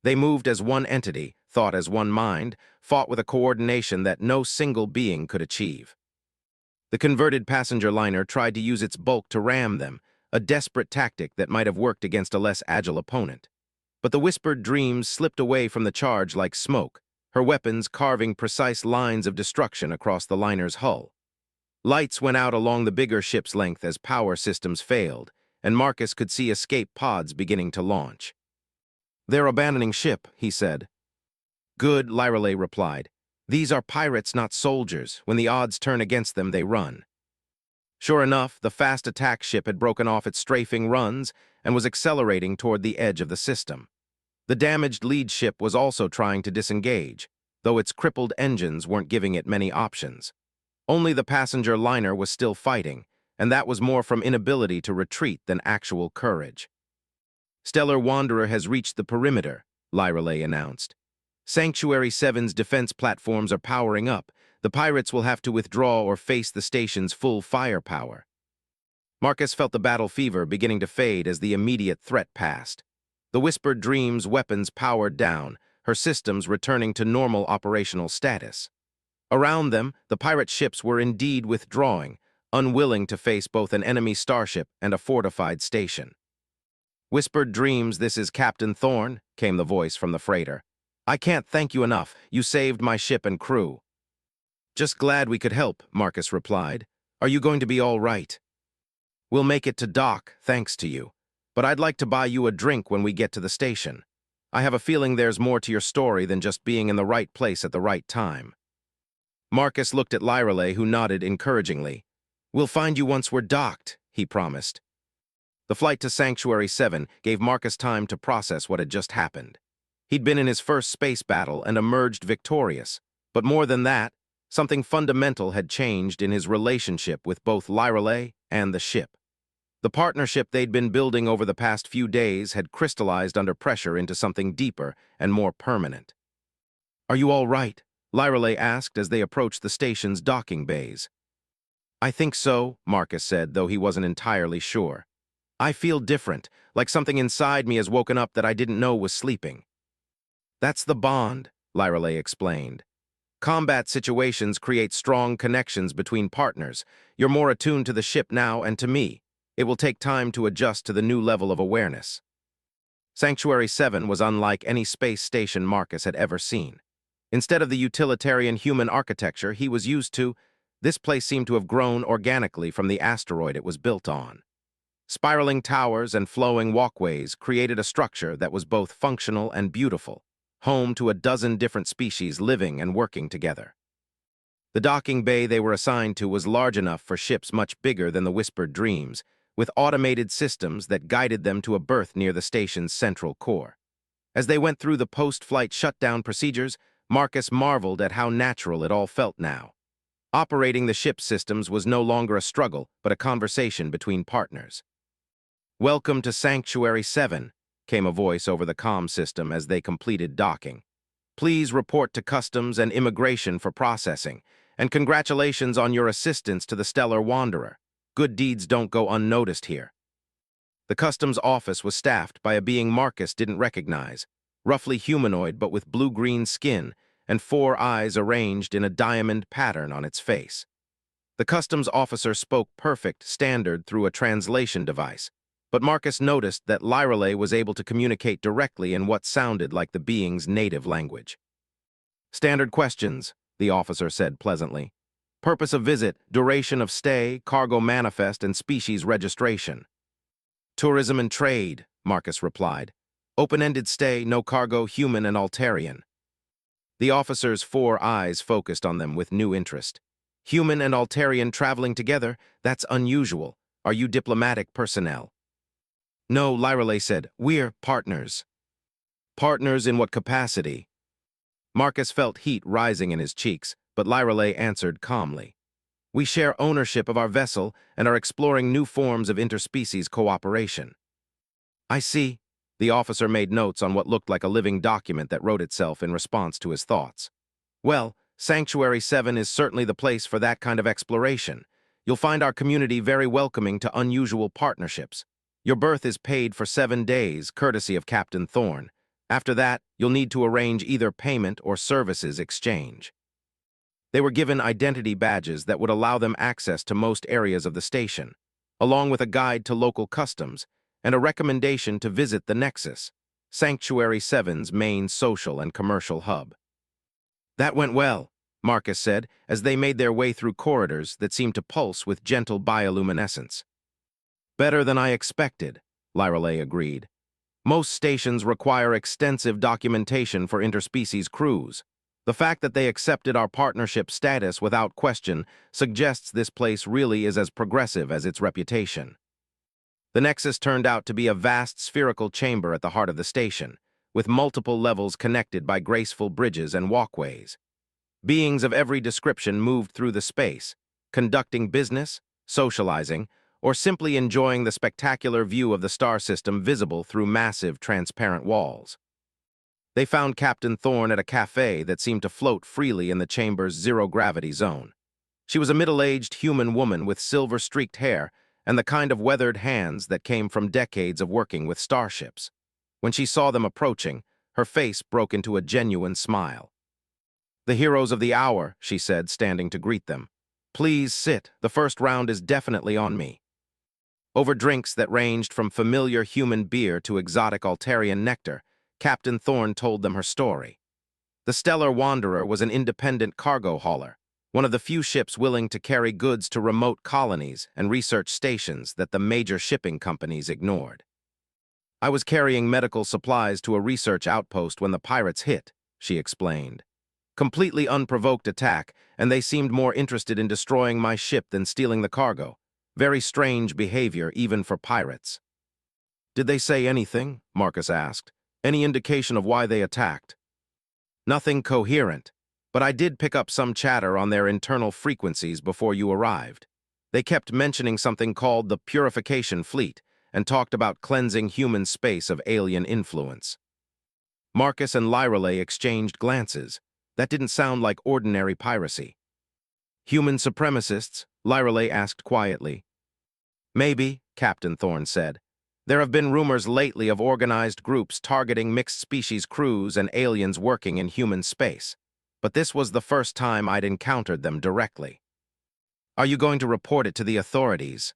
They moved as one entity, thought as one mind, fought with a coordination that no single being could achieve. The converted passenger liner tried to use its bulk to ram them, a desperate tactic that might have worked against a less agile opponent. But the Whispered Dreams slipped away from the charge like smoke, her weapons carving precise lines of destruction across the liner's hull. Lights went out along the bigger ship's length as power systems failed, and Marcus could see escape pods beginning to launch. "They're abandoning ship," he said. "Good," Lyreley replied. "These are pirates, not soldiers. When the odds turn against them, they run." Sure enough, the fast attack ship had broken off its strafing runs and was accelerating toward the edge of the system. The damaged lead ship was also trying to disengage, though its crippled engines weren't giving it many options. Only the passenger liner was still fighting, and that was more from inability to retreat than actual courage. "Stellar Wanderer has reached the perimeter," Lyreley announced. "Sanctuary 7's defense platforms are powering up. The pirates will have to withdraw or face the station's full firepower." Marcus felt the battle fever beginning to fade as the immediate threat passed. The Whispered Dreams' weapons powered down, her systems returning to normal operational status. Around them, the pirate ships were indeed withdrawing, unwilling to face both an enemy starship and a fortified station. "Whispered Dreams, this is Captain Thorne," came the voice from the freighter. "I can't thank you enough. You saved my ship and crew." "Just glad we could help," Marcus replied. "Are you going to be all right?" "We'll make it to dock, thanks to you. But I'd like to buy you a drink when we get to the station. I have a feeling there's more to your story than just being in the right place at the right time." Marcus looked at Lyreley, who nodded encouragingly. "We'll find you once we're docked," he promised. The flight to Sanctuary 7 gave Marcus time to process what had just happened. He'd been in his first space battle and emerged victorious, but more than that, something fundamental had changed in his relationship with both Lyreley and the ship. The partnership they'd been building over the past few days had crystallized under pressure into something deeper and more permanent. "Are you all right?" Lyreley asked as they approached the station's docking bays. "I think so," Marcus said, though he wasn't entirely sure. "I feel different, like something inside me has woken up that I didn't know was sleeping." "That's the bond," Lyreley explained. "Combat situations create strong connections between partners. You're more attuned to the ship now and to me. It will take time to adjust to the new level of awareness." Sanctuary 7 was unlike any space station Marcus had ever seen. Instead of the utilitarian human architecture he was used to, this place seemed to have grown organically from the asteroid it was built on. Spiraling towers and flowing walkways created a structure that was both functional and beautiful, home to a dozen different species living and working together. The docking bay they were assigned to was large enough for ships much bigger than the Whispered Dreams, with automated systems that guided them to a berth near the station's central core. As they went through the post-flight shutdown procedures, Marcus marveled at how natural it all felt now. Operating the ship's systems was no longer a struggle, but a conversation between partners. "Welcome to Sanctuary 7, came a voice over the comm system as they completed docking. "Please report to Customs and Immigration for processing, and congratulations on your assistance to the Stellar Wanderer. Good deeds don't go unnoticed here." The Customs office was staffed by a being Marcus didn't recognize, roughly humanoid but with blue-green skin and 4 eyes arranged in a diamond pattern on its face. The Customs officer spoke perfect standard through a translation device, but Marcus noticed that Lyrale was able to communicate directly in what sounded like the being's native language. "Standard questions," the officer said pleasantly. "Purpose of visit, duration of stay, cargo manifest, and species registration." "Tourism and trade," Marcus replied. "Open-ended stay, no cargo, human and Altarian." The officer's 4 eyes focused on them with new interest. "Human and Altarian traveling together? That's unusual. Are you diplomatic personnel?" "No," Lyrale said. "We're partners." "Partners in what capacity?" Marcus felt heat rising in his cheeks, but Lyrale answered calmly. "We share ownership of our vessel and are exploring new forms of interspecies cooperation." "I see." The officer made notes on what looked like a living document that wrote itself in response to his thoughts. "Well, Sanctuary 7 is certainly the place for that kind of exploration. You'll find our community very welcoming to unusual partnerships. Your berth is paid for 7 days, courtesy of Captain Thorne. After that, you'll need to arrange either payment or services exchange." They were given identity badges that would allow them access to most areas of the station, along with a guide to local customs and a recommendation to visit the Nexus, Sanctuary 7's main social and commercial hub. "That went well," Marcus said as they made their way through corridors that seemed to pulse with gentle bioluminescence. "Better than I expected," Lyrale agreed. "Most stations require extensive documentation for interspecies crews. The fact that they accepted our partnership status without question suggests this place really is as progressive as its reputation." The Nexus turned out to be a vast spherical chamber at the heart of the station, with multiple levels connected by graceful bridges and walkways. Beings of every description moved through the space, conducting business, socializing, or simply enjoying the spectacular view of the star system visible through massive, transparent walls. They found Captain Thorne at a cafe that seemed to float freely in the chamber's zero-gravity zone. She was a middle-aged human woman with silver-streaked hair and the kind of weathered hands that came from decades of working with starships. When she saw them approaching, her face broke into a genuine smile. "The heroes of the hour," she said, standing to greet them. "Please sit. The first round is definitely on me." Over drinks that ranged from familiar human beer to exotic Altarian nectar, Captain Thorne told them her story. The Stellar Wanderer was an independent cargo hauler, one of the few ships willing to carry goods to remote colonies and research stations that the major shipping companies ignored. "I was carrying medical supplies to a research outpost when the pirates hit," she explained. "Completely unprovoked attack, and they seemed more interested in destroying my ship than stealing the cargo. Very strange behavior, even for pirates." "Did they say anything?" Marcus asked. "Any indication of why they attacked?" "Nothing coherent, but I did pick up some chatter on their internal frequencies before you arrived. They kept mentioning something called the Purification Fleet and talked about cleansing human space of alien influence." Marcus and Lyrale exchanged glances. That didn't sound like ordinary piracy. "Human supremacists?" Lyrale asked quietly. "Maybe," Captain Thorne said. "There have been rumors lately of organized groups targeting mixed-species crews and aliens working in human space, but this was the first time I'd encountered them directly." "Are you going to report it to the authorities?"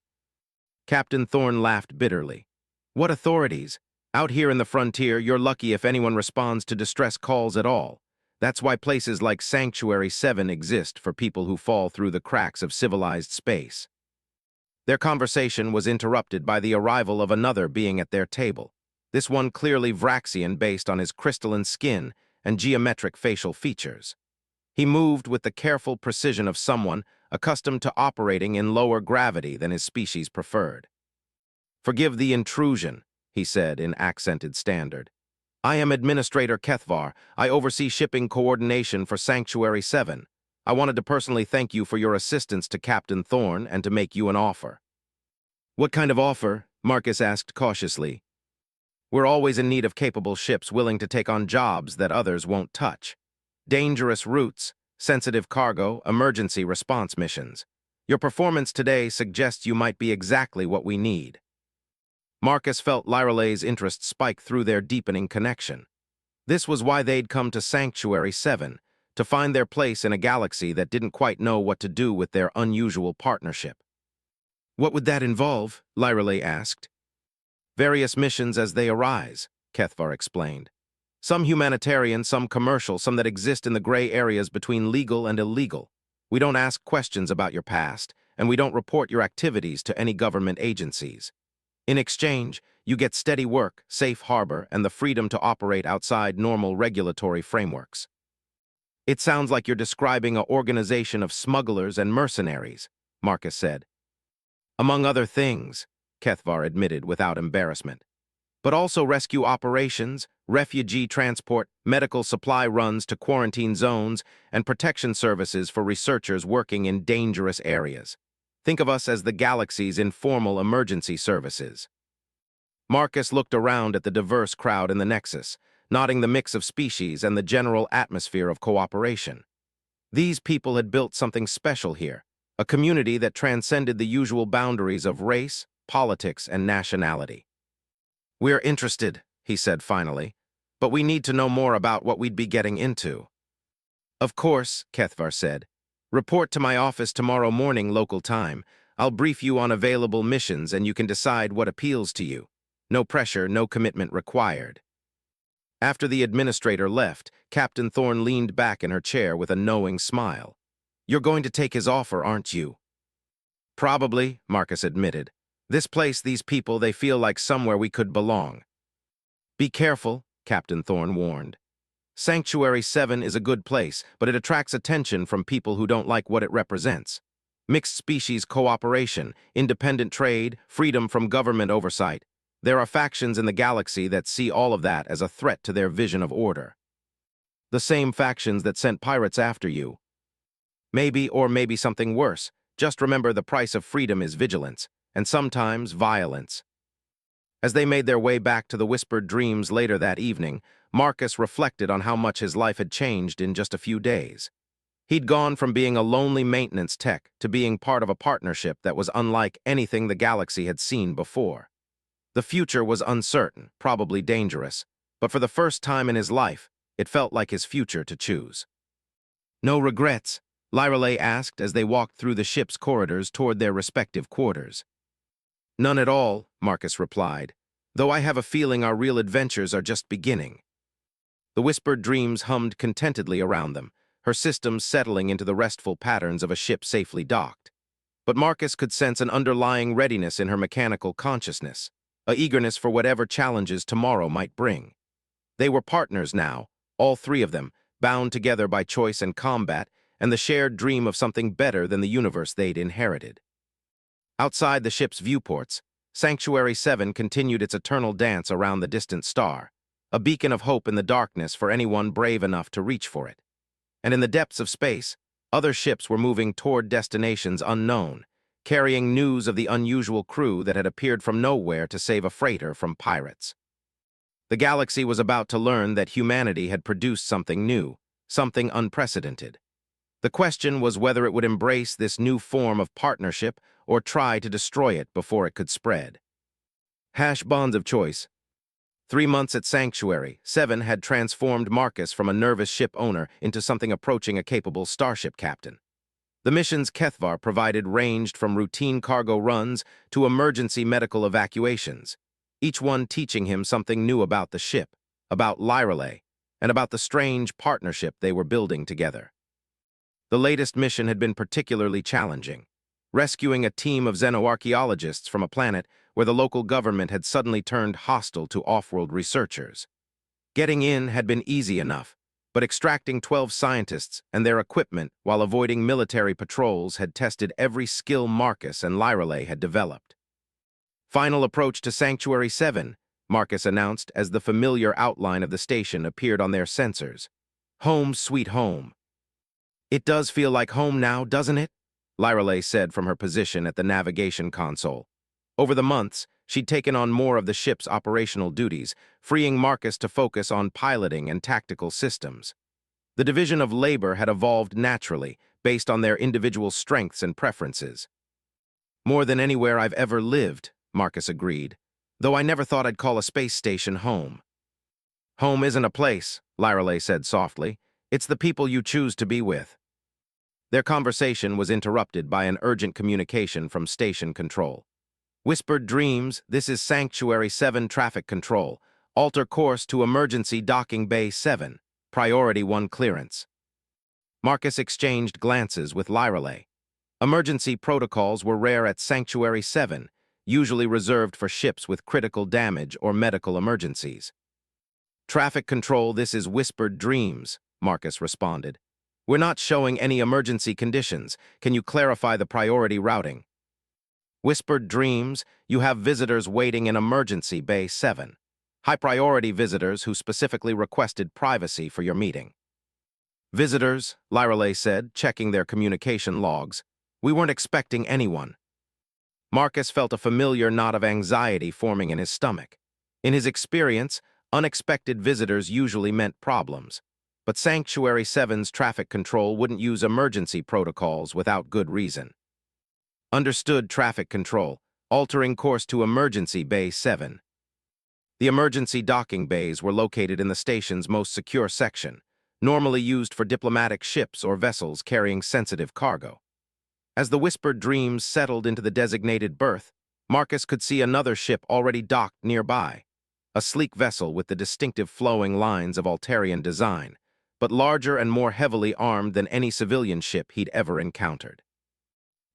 Captain Thorne laughed bitterly. "What authorities? Out here in the frontier, you're lucky if anyone responds to distress calls at all. That's why places like Sanctuary 7 exist for people who fall through the cracks of civilized space." Their conversation was interrupted by the arrival of another being at their table, this one clearly Vraxian based on his crystalline skin and geometric facial features. He moved with the careful precision of someone accustomed to operating in lower gravity than his species preferred. "Forgive the intrusion," he said in accented standard. I am Administrator Kethvar. I oversee shipping coordination for Sanctuary 7. I wanted to personally thank you for your assistance to Captain Thorne and to make you an offer. What kind of offer? Marcus asked cautiously. We're always in need of capable ships willing to take on jobs that others won't touch. Dangerous routes, sensitive cargo, emergency response missions. Your performance today suggests you might be exactly what we need. Marcus felt Lyralay's interest spike through their deepening connection. This was why they'd come to Sanctuary 7, to find their place in a galaxy that didn't quite know what to do with their unusual partnership. What would that involve? Lyralay asked. Various missions as they arise, Kethvar explained. Some humanitarian, some commercial, some that exist in the gray areas between legal and illegal. We don't ask questions about your past, and we don't report your activities to any government agencies. In exchange, you get steady work, safe harbor, and the freedom to operate outside normal regulatory frameworks. It sounds like you're describing an organization of smugglers and mercenaries, Marcus said. Among other things, Kethvar admitted without embarrassment. But also rescue operations, refugee transport, medical supply runs to quarantine zones, and protection services for researchers working in dangerous areas. Think of us as the galaxy's informal emergency services. Marcus looked around at the diverse crowd in the Nexus, noting the mix of species and the general atmosphere of cooperation. These people had built something special here, a community that transcended the usual boundaries of race, politics, and nationality. We're interested, he said finally, but we need to know more about what we'd be getting into. Of course, Kethvar said. Report to my office tomorrow morning local time. I'll brief you on available missions and you can decide what appeals to you. No pressure, no commitment required. After the administrator left, Captain Thorne leaned back in her chair with a knowing smile. You're going to take his offer, aren't you? Probably, Marcus admitted. This place, these people, they feel like somewhere we could belong. Be careful, Captain Thorne warned. Sanctuary 7 is a good place, but it attracts attention from people who don't like what it represents. Mixed species cooperation, independent trade, freedom from government oversight. There are factions in the galaxy that see all of that as a threat to their vision of order. The same factions that sent pirates after you. Maybe or maybe something worse. Just remember the price of freedom is vigilance, and sometimes violence. As they made their way back to the Whispered Dreams later that evening, Marcus reflected on how much his life had changed in just a few days. He'd gone from being a lonely maintenance tech to being part of a partnership that was unlike anything the galaxy had seen before. The future was uncertain, probably dangerous, but for the first time in his life, it felt like his future to choose. No regrets? Lyralay asked as they walked through the ship's corridors toward their respective quarters. None at all, Marcus replied, though I have a feeling our real adventures are just beginning. The Whispered Dreams hummed contentedly around them, her systems settling into the restful patterns of a ship safely docked. But Marcus could sense an underlying readiness in her mechanical consciousness, a eagerness for whatever challenges tomorrow might bring. They were partners now, all three of them, bound together by choice and combat, and the shared dream of something better than the universe they'd inherited. Outside the ship's viewports, Sanctuary 7 continued its eternal dance around the distant star, a beacon of hope in the darkness for anyone brave enough to reach for it. And in the depths of space, other ships were moving toward destinations unknown, carrying news of the unusual crew that had appeared from nowhere to save a freighter from pirates. The galaxy was about to learn that humanity had produced something new, something unprecedented. The question was whether it would embrace this new form of partnership or try to destroy it before it could spread. Bonds of choice. 3 months at Sanctuary 7 had transformed Marcus from a nervous ship owner into something approaching a capable starship captain. The missions Kethvar provided ranged from routine cargo runs to emergency medical evacuations, each one teaching him something new about the ship, about Lyralay, and about the strange partnership they were building together. The latest mission had been particularly challenging, rescuing a team of xenoarchaeologists from a planet where the local government had suddenly turned hostile to off-world researchers. Getting in had been easy enough, but extracting 12 scientists and their equipment while avoiding military patrols had tested every skill Marcus and Lyralay had developed. Final approach to Sanctuary 7, Marcus announced as the familiar outline of the station appeared on their sensors. Home sweet home. It does feel like home now, doesn't it? Lyreley said from her position at the navigation console. Over the months, she'd taken on more of the ship's operational duties, freeing Marcus to focus on piloting and tactical systems. The division of labor had evolved naturally, based on their individual strengths and preferences. More than anywhere I've ever lived, Marcus agreed, though I never thought I'd call a space station home. Home isn't a place, Lyreley said softly. It's the people you choose to be with. Their conversation was interrupted by an urgent communication from station control. Whispered Dreams, this is Sanctuary 7 traffic control. Alter course to emergency docking bay 7. Priority 1 clearance. Marcus exchanged glances with Lyreley. Emergency protocols were rare at Sanctuary 7, usually reserved for ships with critical damage or medical emergencies. Traffic control, this is Whispered Dreams, Marcus responded. We're not showing any emergency conditions. Can you clarify the priority routing? Whispered Dreams, you have visitors waiting in emergency bay 7. High-priority visitors who specifically requested privacy for your meeting. Visitors, Lyreley said, checking their communication logs. We weren't expecting anyone. Marcus felt a familiar knot of anxiety forming in his stomach. In his experience, unexpected visitors usually meant problems. But Sanctuary 7's traffic control wouldn't use emergency protocols without good reason. Understood traffic control, altering course to emergency bay 7. The emergency docking bays were located in the station's most secure section, normally used for diplomatic ships or vessels carrying sensitive cargo. As the Whispered Dreams settled into the designated berth, Marcus could see another ship already docked nearby, a sleek vessel with the distinctive flowing lines of Altarian design, but larger and more heavily armed than any civilian ship he'd ever encountered.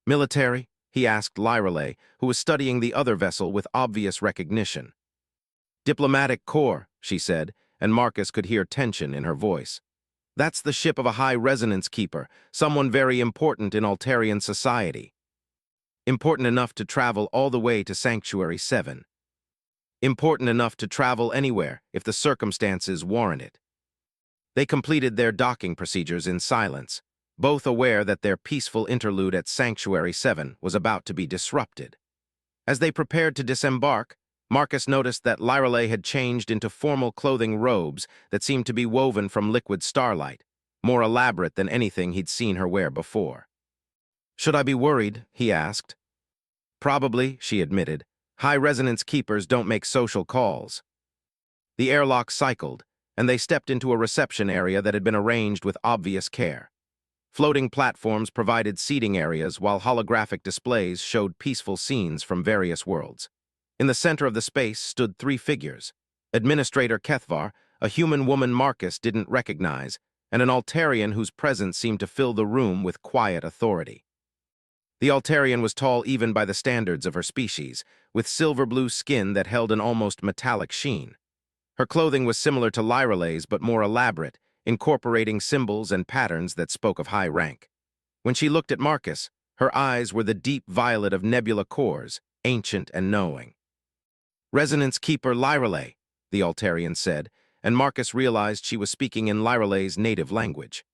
Military? He asked Lyreley, who was studying the other vessel with obvious recognition. Diplomatic Corps, she said, and Marcus could hear tension in her voice. That's the ship of a high resonance keeper, someone very important in Altarian society. Important enough to travel all the way to Sanctuary 7. Important enough to travel anywhere if the circumstances warrant it. They completed their docking procedures in silence, both aware that their peaceful interlude at Sanctuary 7 was about to be disrupted. As they prepared to disembark, Marcus noticed that Lyreley had changed into formal clothing robes that seemed to be woven from liquid starlight, more elaborate than anything he'd seen her wear before. Should I be worried? He asked. Probably, she admitted. High-resonance keepers don't make social calls. The airlock cycled, and they stepped into a reception area that had been arranged with obvious care. Floating platforms provided seating areas while holographic displays showed peaceful scenes from various worlds. In the center of the space stood 3 figures, Administrator Kethvar, a human woman Marcus didn't recognize, and an Altarian whose presence seemed to fill the room with quiet authority. The Altarian was tall even by the standards of her species, with silver-blue skin that held an almost metallic sheen. Her clothing was similar to Lyreley's but more elaborate, incorporating symbols and patterns that spoke of high rank. When she looked at Marcus, her eyes were the deep violet of nebula cores, ancient and knowing. Resonance Keeper Lyreley, the Altarian said, and Marcus realized she was speaking in Lyreley's native language.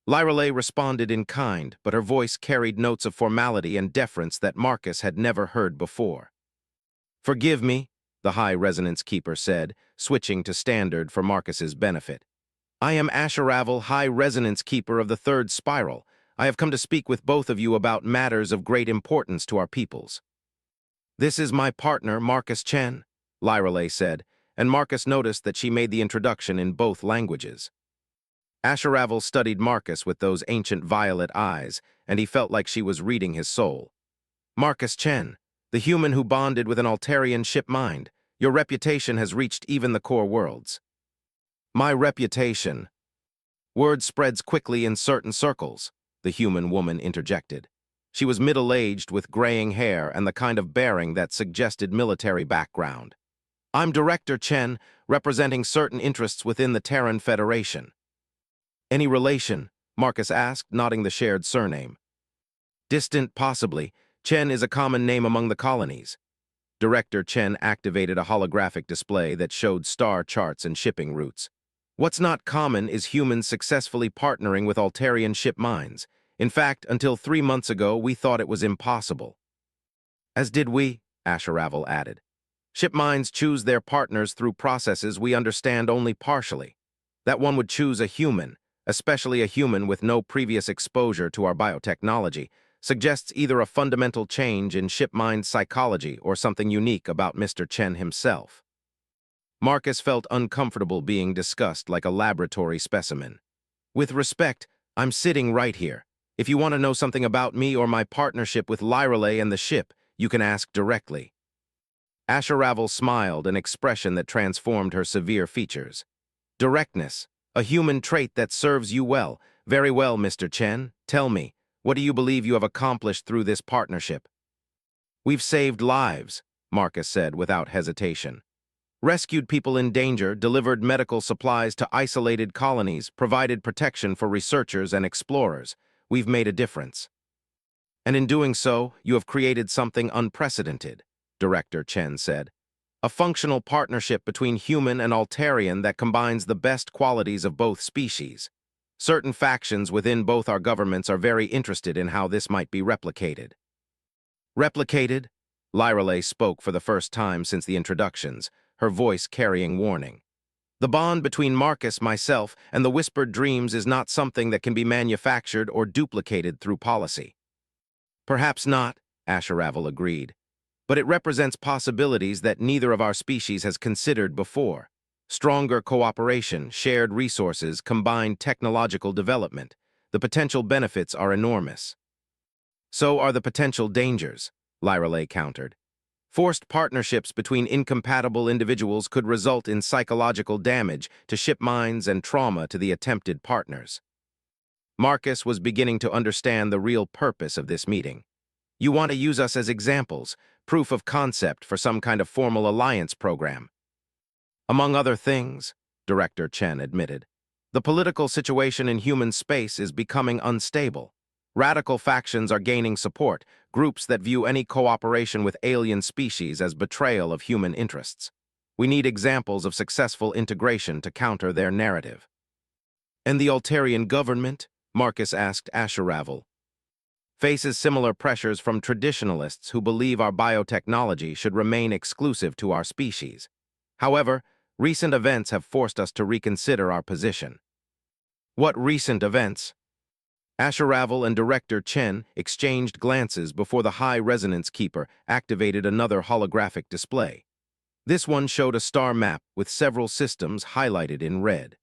Lyreley responded in kind, but her voice carried notes of formality and deference that Marcus had never heard before. Forgive me, the High Resonance Keeper said, switching to standard for Marcus's benefit. I am Asharavel, High Resonance Keeper of the Third Spiral. I have come to speak with both of you about matters of great importance to our peoples. This is my partner, Marcus Chen, Lyreley said, and Marcus noticed that she made the introduction in both languages. Asharavel studied Marcus with those ancient violet eyes, and he felt like she was reading his soul. Marcus Chen, the human who bonded with an Altarian ship mind, your reputation has reached even the core worlds. My reputation. Word spreads quickly in certain circles, the human woman interjected. She was middle-aged with graying hair and the kind of bearing that suggested military background. I'm Director Chen, representing certain interests within the Terran Federation. Any relation? Marcus asked, nodding the shared surname. Distant, possibly. Chen is a common name among the colonies. Director Chen activated a holographic display that showed star charts and shipping routes. What's not common is humans successfully partnering with Altarian ship mines. In fact, until 3 months ago, we thought it was impossible. As did we, Asharavel added. Ship mines choose their partners through processes we understand only partially. That one would choose a human, especially a human with no previous exposure to our biotechnology, suggests either a fundamental change in ship mind psychology or something unique about Mr. Chen himself. Marcus felt uncomfortable being discussed like a laboratory specimen. With respect, I'm sitting right here. If you want to know something about me or my partnership with Lyreley and the ship, you can ask directly. Asharavel smiled, an expression that transformed her severe features. Directness, a human trait that serves you well. Very well, Mr. Chen. Tell me, what do you believe you have accomplished through this partnership? We've saved lives, Marcus said without hesitation. Rescued people in danger, delivered medical supplies to isolated colonies, provided protection for researchers and explorers. We've made a difference. And in doing so, you have created something unprecedented, Director Chen said. A functional partnership between human and Altarian that combines the best qualities of both species. Certain factions within both our governments are very interested in how this might be replicated. Replicated? Lyreley spoke for the first time since the introductions, her voice carrying warning. The bond between Marcus, myself, and the Whispered Dreams is not something that can be manufactured or duplicated through policy. Perhaps not, Asharavel agreed. But it represents possibilities that neither of our species has considered before. Stronger cooperation, shared resources, combined technological development. The potential benefits are enormous. So are the potential dangers, Lyreley countered. Forced partnerships between incompatible individuals could result in psychological damage to ship mines and trauma to the attempted partners. Marcus was beginning to understand the real purpose of this meeting. You want to use us as examples, proof of concept for some kind of formal alliance program. Among other things, Director Chen admitted, the political situation in human space is becoming unstable. Radical factions are gaining support, groups that view any cooperation with alien species as betrayal of human interests. We need examples of successful integration to counter their narrative. And the Altarian government? Marcus asked Asharavel. Faces similar pressures from traditionalists who believe our biotechnology should remain exclusive to our species. However, recent events have forced us to reconsider our position. What recent events? Asharavel and Director Chen exchanged glances before the High Resonance Keeper activated another holographic display. This one showed a star map with several systems highlighted in red.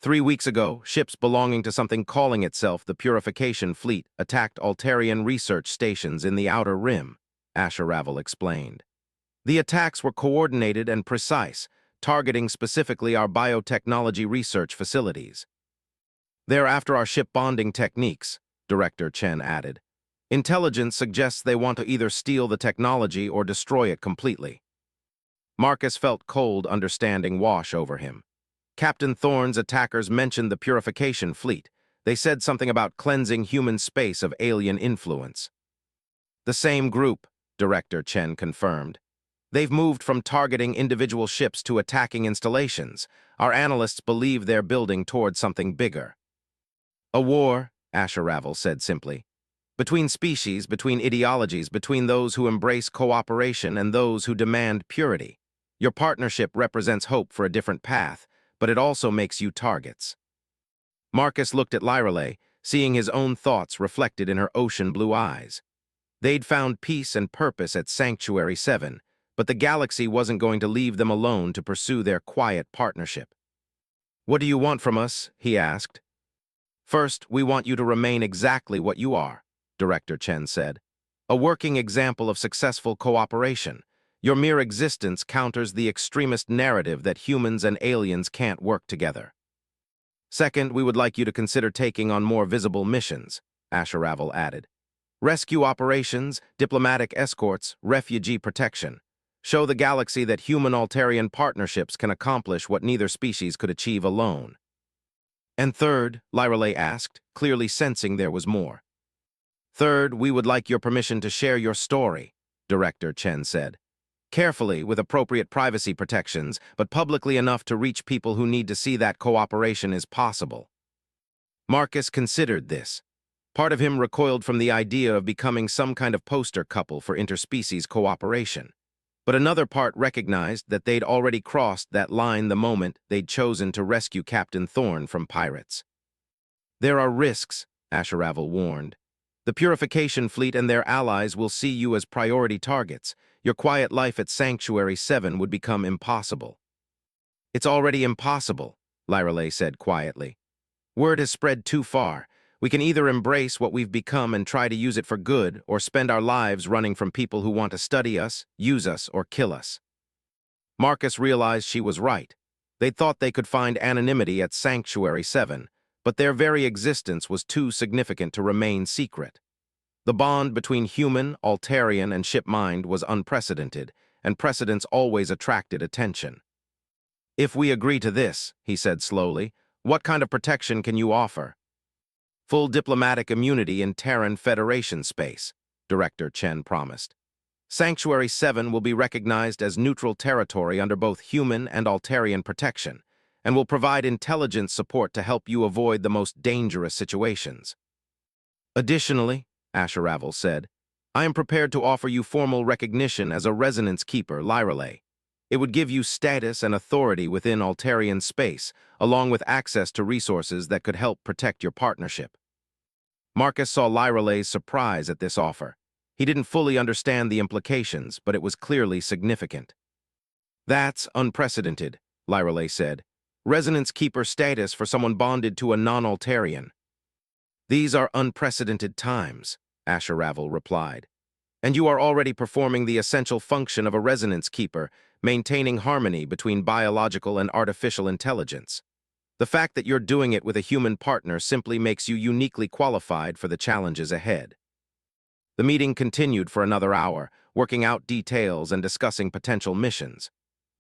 3 weeks ago, ships belonging to something calling itself the Purification Fleet attacked Altarian research stations in the Outer Rim, Asharavel explained. The attacks were coordinated and precise, targeting specifically our biotechnology research facilities. They're after our ship bonding techniques, Director Chen added. Intelligence suggests they want to either steal the technology or destroy it completely. Marcus felt cold understanding wash over him. Captain Thorne's attackers mentioned the Purification Fleet. They said something about cleansing human space of alien influence. The same group, Director Chen confirmed. They've moved from targeting individual ships to attacking installations. Our analysts believe they're building towards something bigger. A war, Asharavel said simply. Between species, between ideologies, between those who embrace cooperation and those who demand purity. Your partnership represents hope for a different path, but it also makes you targets. Marcus looked at Lyreley, seeing his own thoughts reflected in her ocean-blue eyes. They'd found peace and purpose at Sanctuary 7, but the galaxy wasn't going to leave them alone to pursue their quiet partnership. What do you want from us? He asked. First, we want you to remain exactly what you are, Director Chen said. A working example of successful cooperation. Your mere existence counters the extremist narrative that humans and aliens can't work together. Second, we would like you to consider taking on more visible missions, Asharavel added. Rescue operations, diplomatic escorts, refugee protection. Show the galaxy that human-Altarian partnerships can accomplish what neither species could achieve alone. And third, Lyreley asked, clearly sensing there was more. Third, we would like your permission to share your story, Director Chen said. Carefully, with appropriate privacy protections, but publicly enough to reach people who need to see that cooperation is possible. Marcus considered this. Part of him recoiled from the idea of becoming some kind of poster couple for interspecies cooperation. But another part recognized that they'd already crossed that line the moment they'd chosen to rescue Captain Thorne from pirates. There are risks, Asharavel warned. The Purification Fleet and their allies will see you as priority targets. Your quiet life at Sanctuary 7 would become impossible. It's already impossible, Lyreley said quietly. Word has spread too far. We can either embrace what we've become and try to use it for good, or spend our lives running from people who want to study us, use us, or kill us. Marcus realized she was right. They'd thought they could find anonymity at Sanctuary 7, but their very existence was too significant to remain secret. The bond between human, Altarian, and ship mind was unprecedented, and precedents always attracted attention. If we agree to this, he said slowly, what kind of protection can you offer? Full diplomatic immunity in Terran Federation space, Director Chen promised. Sanctuary 7 will be recognized as neutral territory under both human and Altarian protection, and will provide intelligence support to help you avoid the most dangerous situations. Additionally, Asharavel said, I am prepared to offer you formal recognition as a Resonance Keeper, Lyreley. It would give you status and authority within Altarian space, along with access to resources that could help protect your partnership. Marcus saw Lyreley's surprise at this offer. He didn't fully understand the implications, but it was clearly significant. That's unprecedented, Lyreley said. Resonance Keeper status for someone bonded to a non-Altarian. These are unprecedented times, Asharavel replied. And you are already performing the essential function of a Resonance Keeper, maintaining harmony between biological and artificial intelligence. The fact that you're doing it with a human partner simply makes you uniquely qualified for the challenges ahead. The meeting continued for another hour, working out details and discussing potential missions.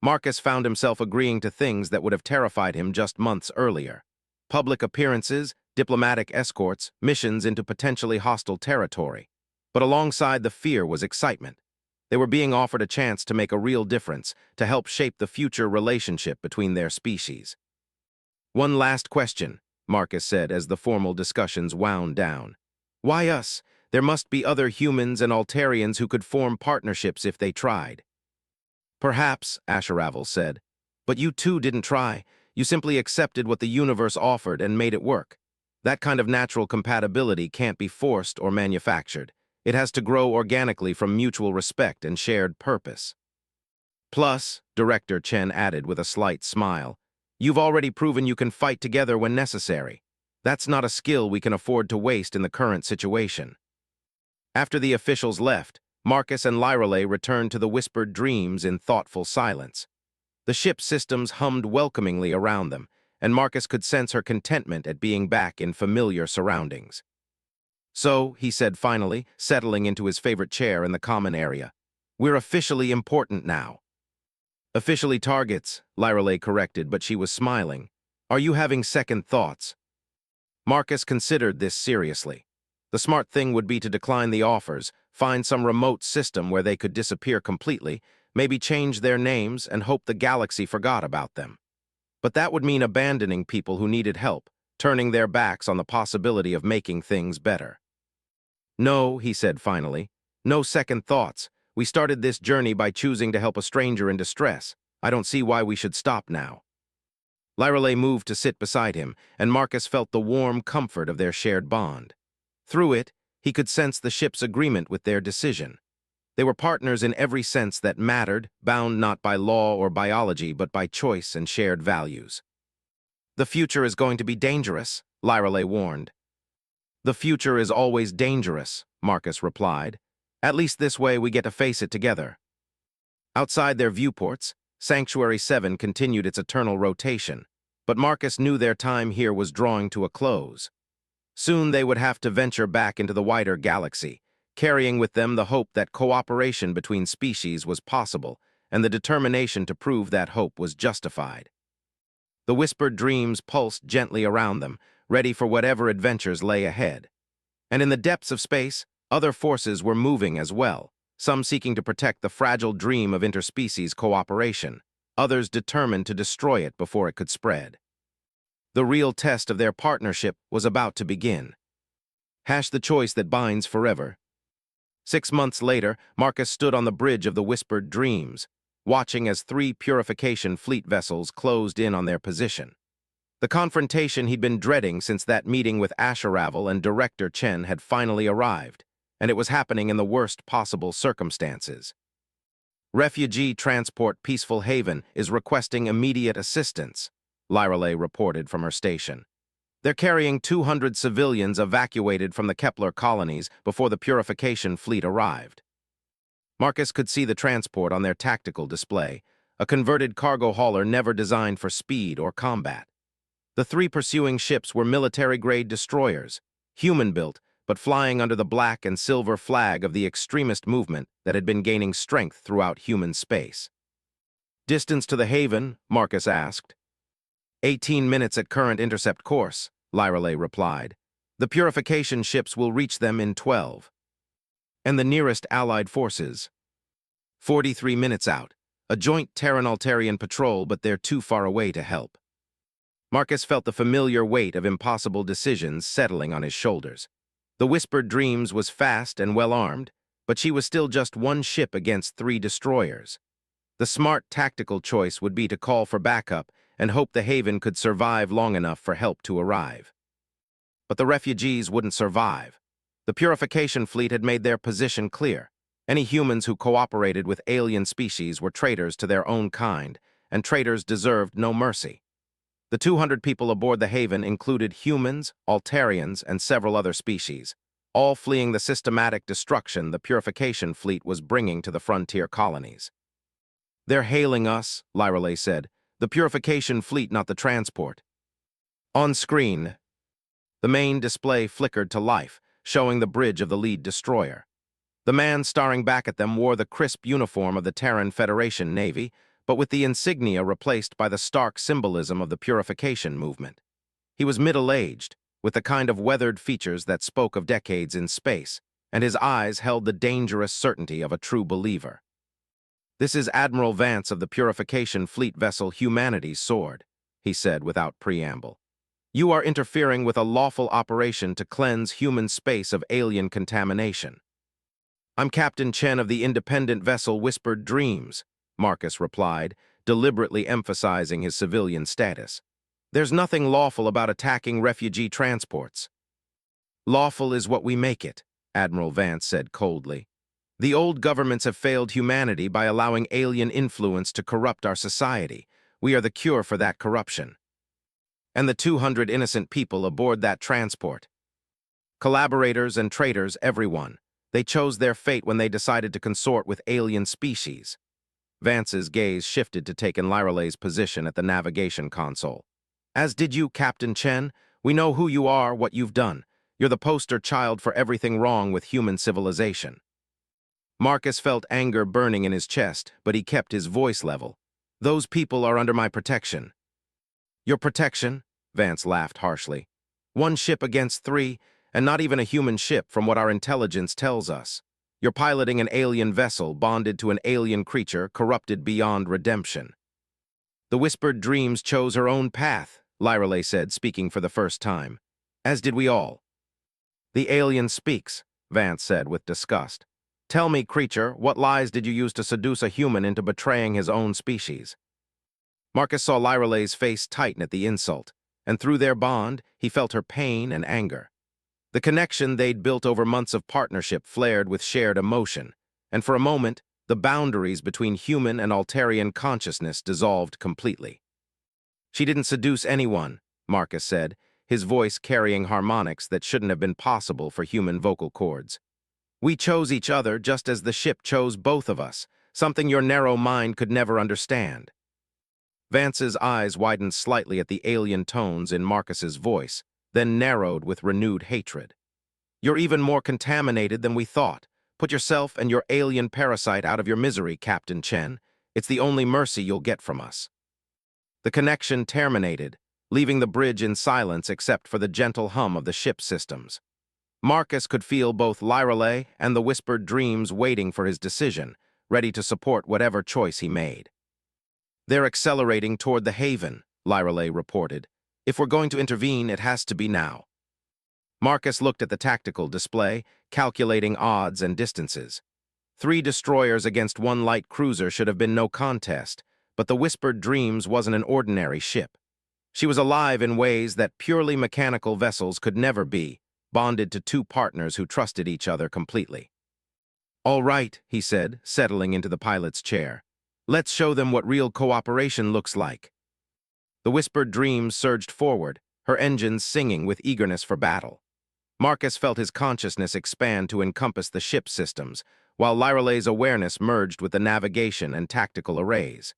Marcus found himself agreeing to things that would have terrified him just months earlier. Public appearances, diplomatic escorts, missions into potentially hostile territory. But alongside the fear was excitement. They were being offered a chance to make a real difference, to help shape the future relationship between their species. One last question, Marcus said as the formal discussions wound down. Why us? There must be other humans and Altarians who could form partnerships if they tried. Perhaps, Asharavel said. But you too didn't try. You simply accepted what the universe offered and made it work. That kind of natural compatibility can't be forced or manufactured. It has to grow organically from mutual respect and shared purpose. Plus, Director Chen added with a slight smile, you've already proven you can fight together when necessary. That's not a skill we can afford to waste in the current situation. After the officials left, Marcus and Lyreley returned to the Whispered Dreams in thoughtful silence. The ship's systems hummed welcomingly around them, and Marcus could sense her contentment at being back in familiar surroundings. So, he said finally, settling into his favorite chair in the common area, we're officially important now. Officially targets, Lyreley corrected, but she was smiling. Are you having second thoughts? Marcus considered this seriously. The smart thing would be to decline the offers, find some remote system where they could disappear completely, maybe change their names and hope the galaxy forgot about them. But that would mean abandoning people who needed help, turning their backs on the possibility of making things better. No, he said finally. No second thoughts. We started this journey by choosing to help a stranger in distress. I don't see why we should stop now. Lyreley moved to sit beside him, and Marcus felt the warm comfort of their shared bond. Through it, he could sense the ship's agreement with their decision. They were partners in every sense that mattered, bound not by law or biology, but by choice and shared values. The future is going to be dangerous, Lyreley warned. The future is always dangerous, Marcus replied. At least this way we get to face it together. Outside their viewports, Sanctuary 7 continued its eternal rotation, but Marcus knew their time here was drawing to a close. Soon they would have to venture back into the wider galaxy, carrying with them the hope that cooperation between species was possible and the determination to prove that hope was justified. The Whispered Dreams pulsed gently around them, ready for whatever adventures lay ahead. And in the depths of space, other forces were moving as well. some seeking to protect the fragile dream of interspecies cooperation, others determined to destroy it before it could spread. The real test of their partnership was about to begin. The choice that binds forever. 6 months later, Marcus stood on the bridge of the Whispered Dreams, watching as 3 purification fleet vessels closed in on their position. The confrontation he'd been dreading since that meeting with Asharavel and Director Chen had finally arrived, and it was happening in the worst possible circumstances. Refugee Transport Peaceful Haven is requesting immediate assistance, Lyrale reported from her station. They're carrying 200 civilians evacuated from the Kepler colonies before the purification fleet arrived. Marcus could see the transport on their tactical display, a converted cargo hauler never designed for speed or combat. The 3 pursuing ships were military-grade destroyers, human-built, but flying under the black and silver flag of the extremist movement that had been gaining strength throughout human space. Distance to the haven, Marcus asked. 18 minutes at current intercept course, Lyrale replied. The purification ships will reach them in 12. And the nearest Allied forces? 43 minutes out. A joint Terran-Altarian patrol, but they're too far away to help. Marcus felt the familiar weight of impossible decisions settling on his shoulders. The Whispered Dreams was fast and well-armed, but she was still just 1 ship against 3 destroyers. The smart tactical choice would be to call for backup and hope the haven could survive long enough for help to arrive. But the refugees wouldn't survive. The purification fleet had made their position clear. Any humans who cooperated with alien species were traitors to their own kind, and traitors deserved no mercy. The 200 people aboard the haven included humans, Altarians, and several other species, all fleeing the systematic destruction the purification fleet was bringing to the frontier colonies. They're hailing us, Lyrale said. The purification fleet, not the transport. On screen, the main display flickered to life, showing the bridge of the lead destroyer. The man staring back at them wore the crisp uniform of the Terran Federation Navy, but with the insignia replaced by the stark symbolism of the purification movement. He was middle-aged, with the kind of weathered features that spoke of decades in space, and his eyes held the dangerous certainty of a true believer. This is Admiral Vance of the purification fleet vessel Humanity's Sword, he said without preamble. You are interfering with a lawful operation to cleanse human space of alien contamination. I'm Captain Chen of the independent vessel Whispered Dreams, Marcus replied, deliberately emphasizing his civilian status. There's nothing lawful about attacking refugee transports. Lawful is what we make it, Admiral Vance said coldly. The old governments have failed humanity by allowing alien influence to corrupt our society. We are the cure for that corruption. And the 200 innocent people aboard that transport. Collaborators and traitors, everyone. They chose their fate when they decided to consort with alien species. Vance's gaze shifted to take in Lyrale's position at the navigation console. As did you, Captain Chen. We know who you are, what you've done. You're the poster child for everything wrong with human civilization. Marcus felt anger burning in his chest, but he kept his voice level. Those people are under my protection. Your protection? Vance laughed harshly. 1 ship against 3, and not even a human ship from what our intelligence tells us. You're piloting an alien vessel bonded to an alien creature corrupted beyond redemption. The Whispered Dreams chose her own path, Lyrale said, speaking for the first time. As did we all. The alien speaks, Vance said with disgust. Tell me, creature, what lies did you use to seduce a human into betraying his own species? Marcus saw Lyrale's face tighten at the insult, and through their bond, he felt her pain and anger. The connection they'd built over months of partnership flared with shared emotion, and for a moment, the boundaries between human and Altarian consciousness dissolved completely. She didn't seduce anyone, Marcus said, his voice carrying harmonics that shouldn't have been possible for human vocal cords. We chose each other just as the ship chose both of us, something your narrow mind could never understand. Vance's eyes widened slightly at the alien tones in Marcus's voice, then narrowed with renewed hatred. You're even more contaminated than we thought. Put yourself and your alien parasite out of your misery, Captain Chen. It's the only mercy you'll get from us. The connection terminated, leaving the bridge in silence except for the gentle hum of the ship's systems. Marcus could feel both Lyreley and the Whispered Dreams waiting for his decision, ready to support whatever choice he made. "They're accelerating toward the haven," Lyreley reported. "If we're going to intervene, it has to be now." Marcus looked at the tactical display, calculating odds and distances. 3 destroyers against 1 light cruiser should have been no contest, but the Whispered Dreams wasn't an ordinary ship. She was alive in ways that purely mechanical vessels could never be, bonded to 2 partners who trusted each other completely. "All right," he said, settling into the pilot's chair. "Let's show them what real cooperation looks like." The Whispered Dreams surged forward, her engines singing with eagerness for battle. Marcus felt his consciousness expand to encompass the ship's systems, while Lyreley's awareness merged with the navigation and tactical arrays.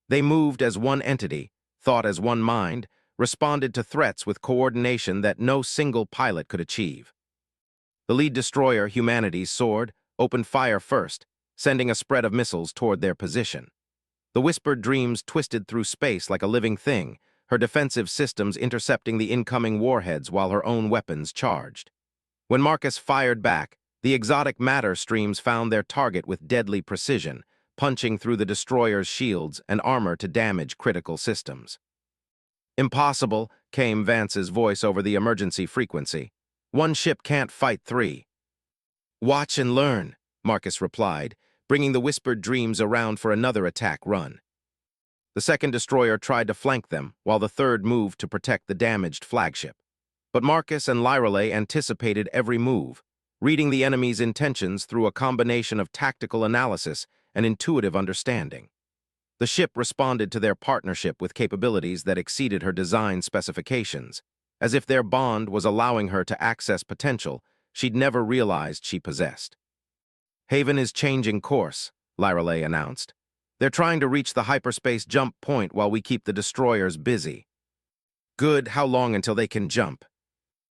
They moved as one entity, thought as one mind, responded to threats with coordination that no single pilot could achieve. The lead destroyer, Humanity, soared, opened fire first, sending a spread of missiles toward their position. The Whispered Dreams twisted through space like a living thing, her defensive systems intercepting the incoming warheads while her own weapons charged. When Marcus fired back, the exotic matter streams found their target with deadly precision, punching through the destroyer's shields and armor to damage critical systems. "Impossible," came Vance's voice over the emergency frequency. "1 ship can't fight 3. "Watch and learn," Marcus replied, bringing the Whispered Dreams around for another attack run. The second destroyer tried to flank them, while the third moved to protect the damaged flagship. But Marcus and Lyreley anticipated every move, reading the enemy's intentions through a combination of tactical analysis and intuitive understanding. The ship responded to their partnership with capabilities that exceeded her design specifications, as if their bond was allowing her to access potential she'd never realized she possessed. "Haven is changing course," Lyreley announced. "They're trying to reach the hyperspace jump point while we keep the destroyers busy." "Good, how long until they can jump?"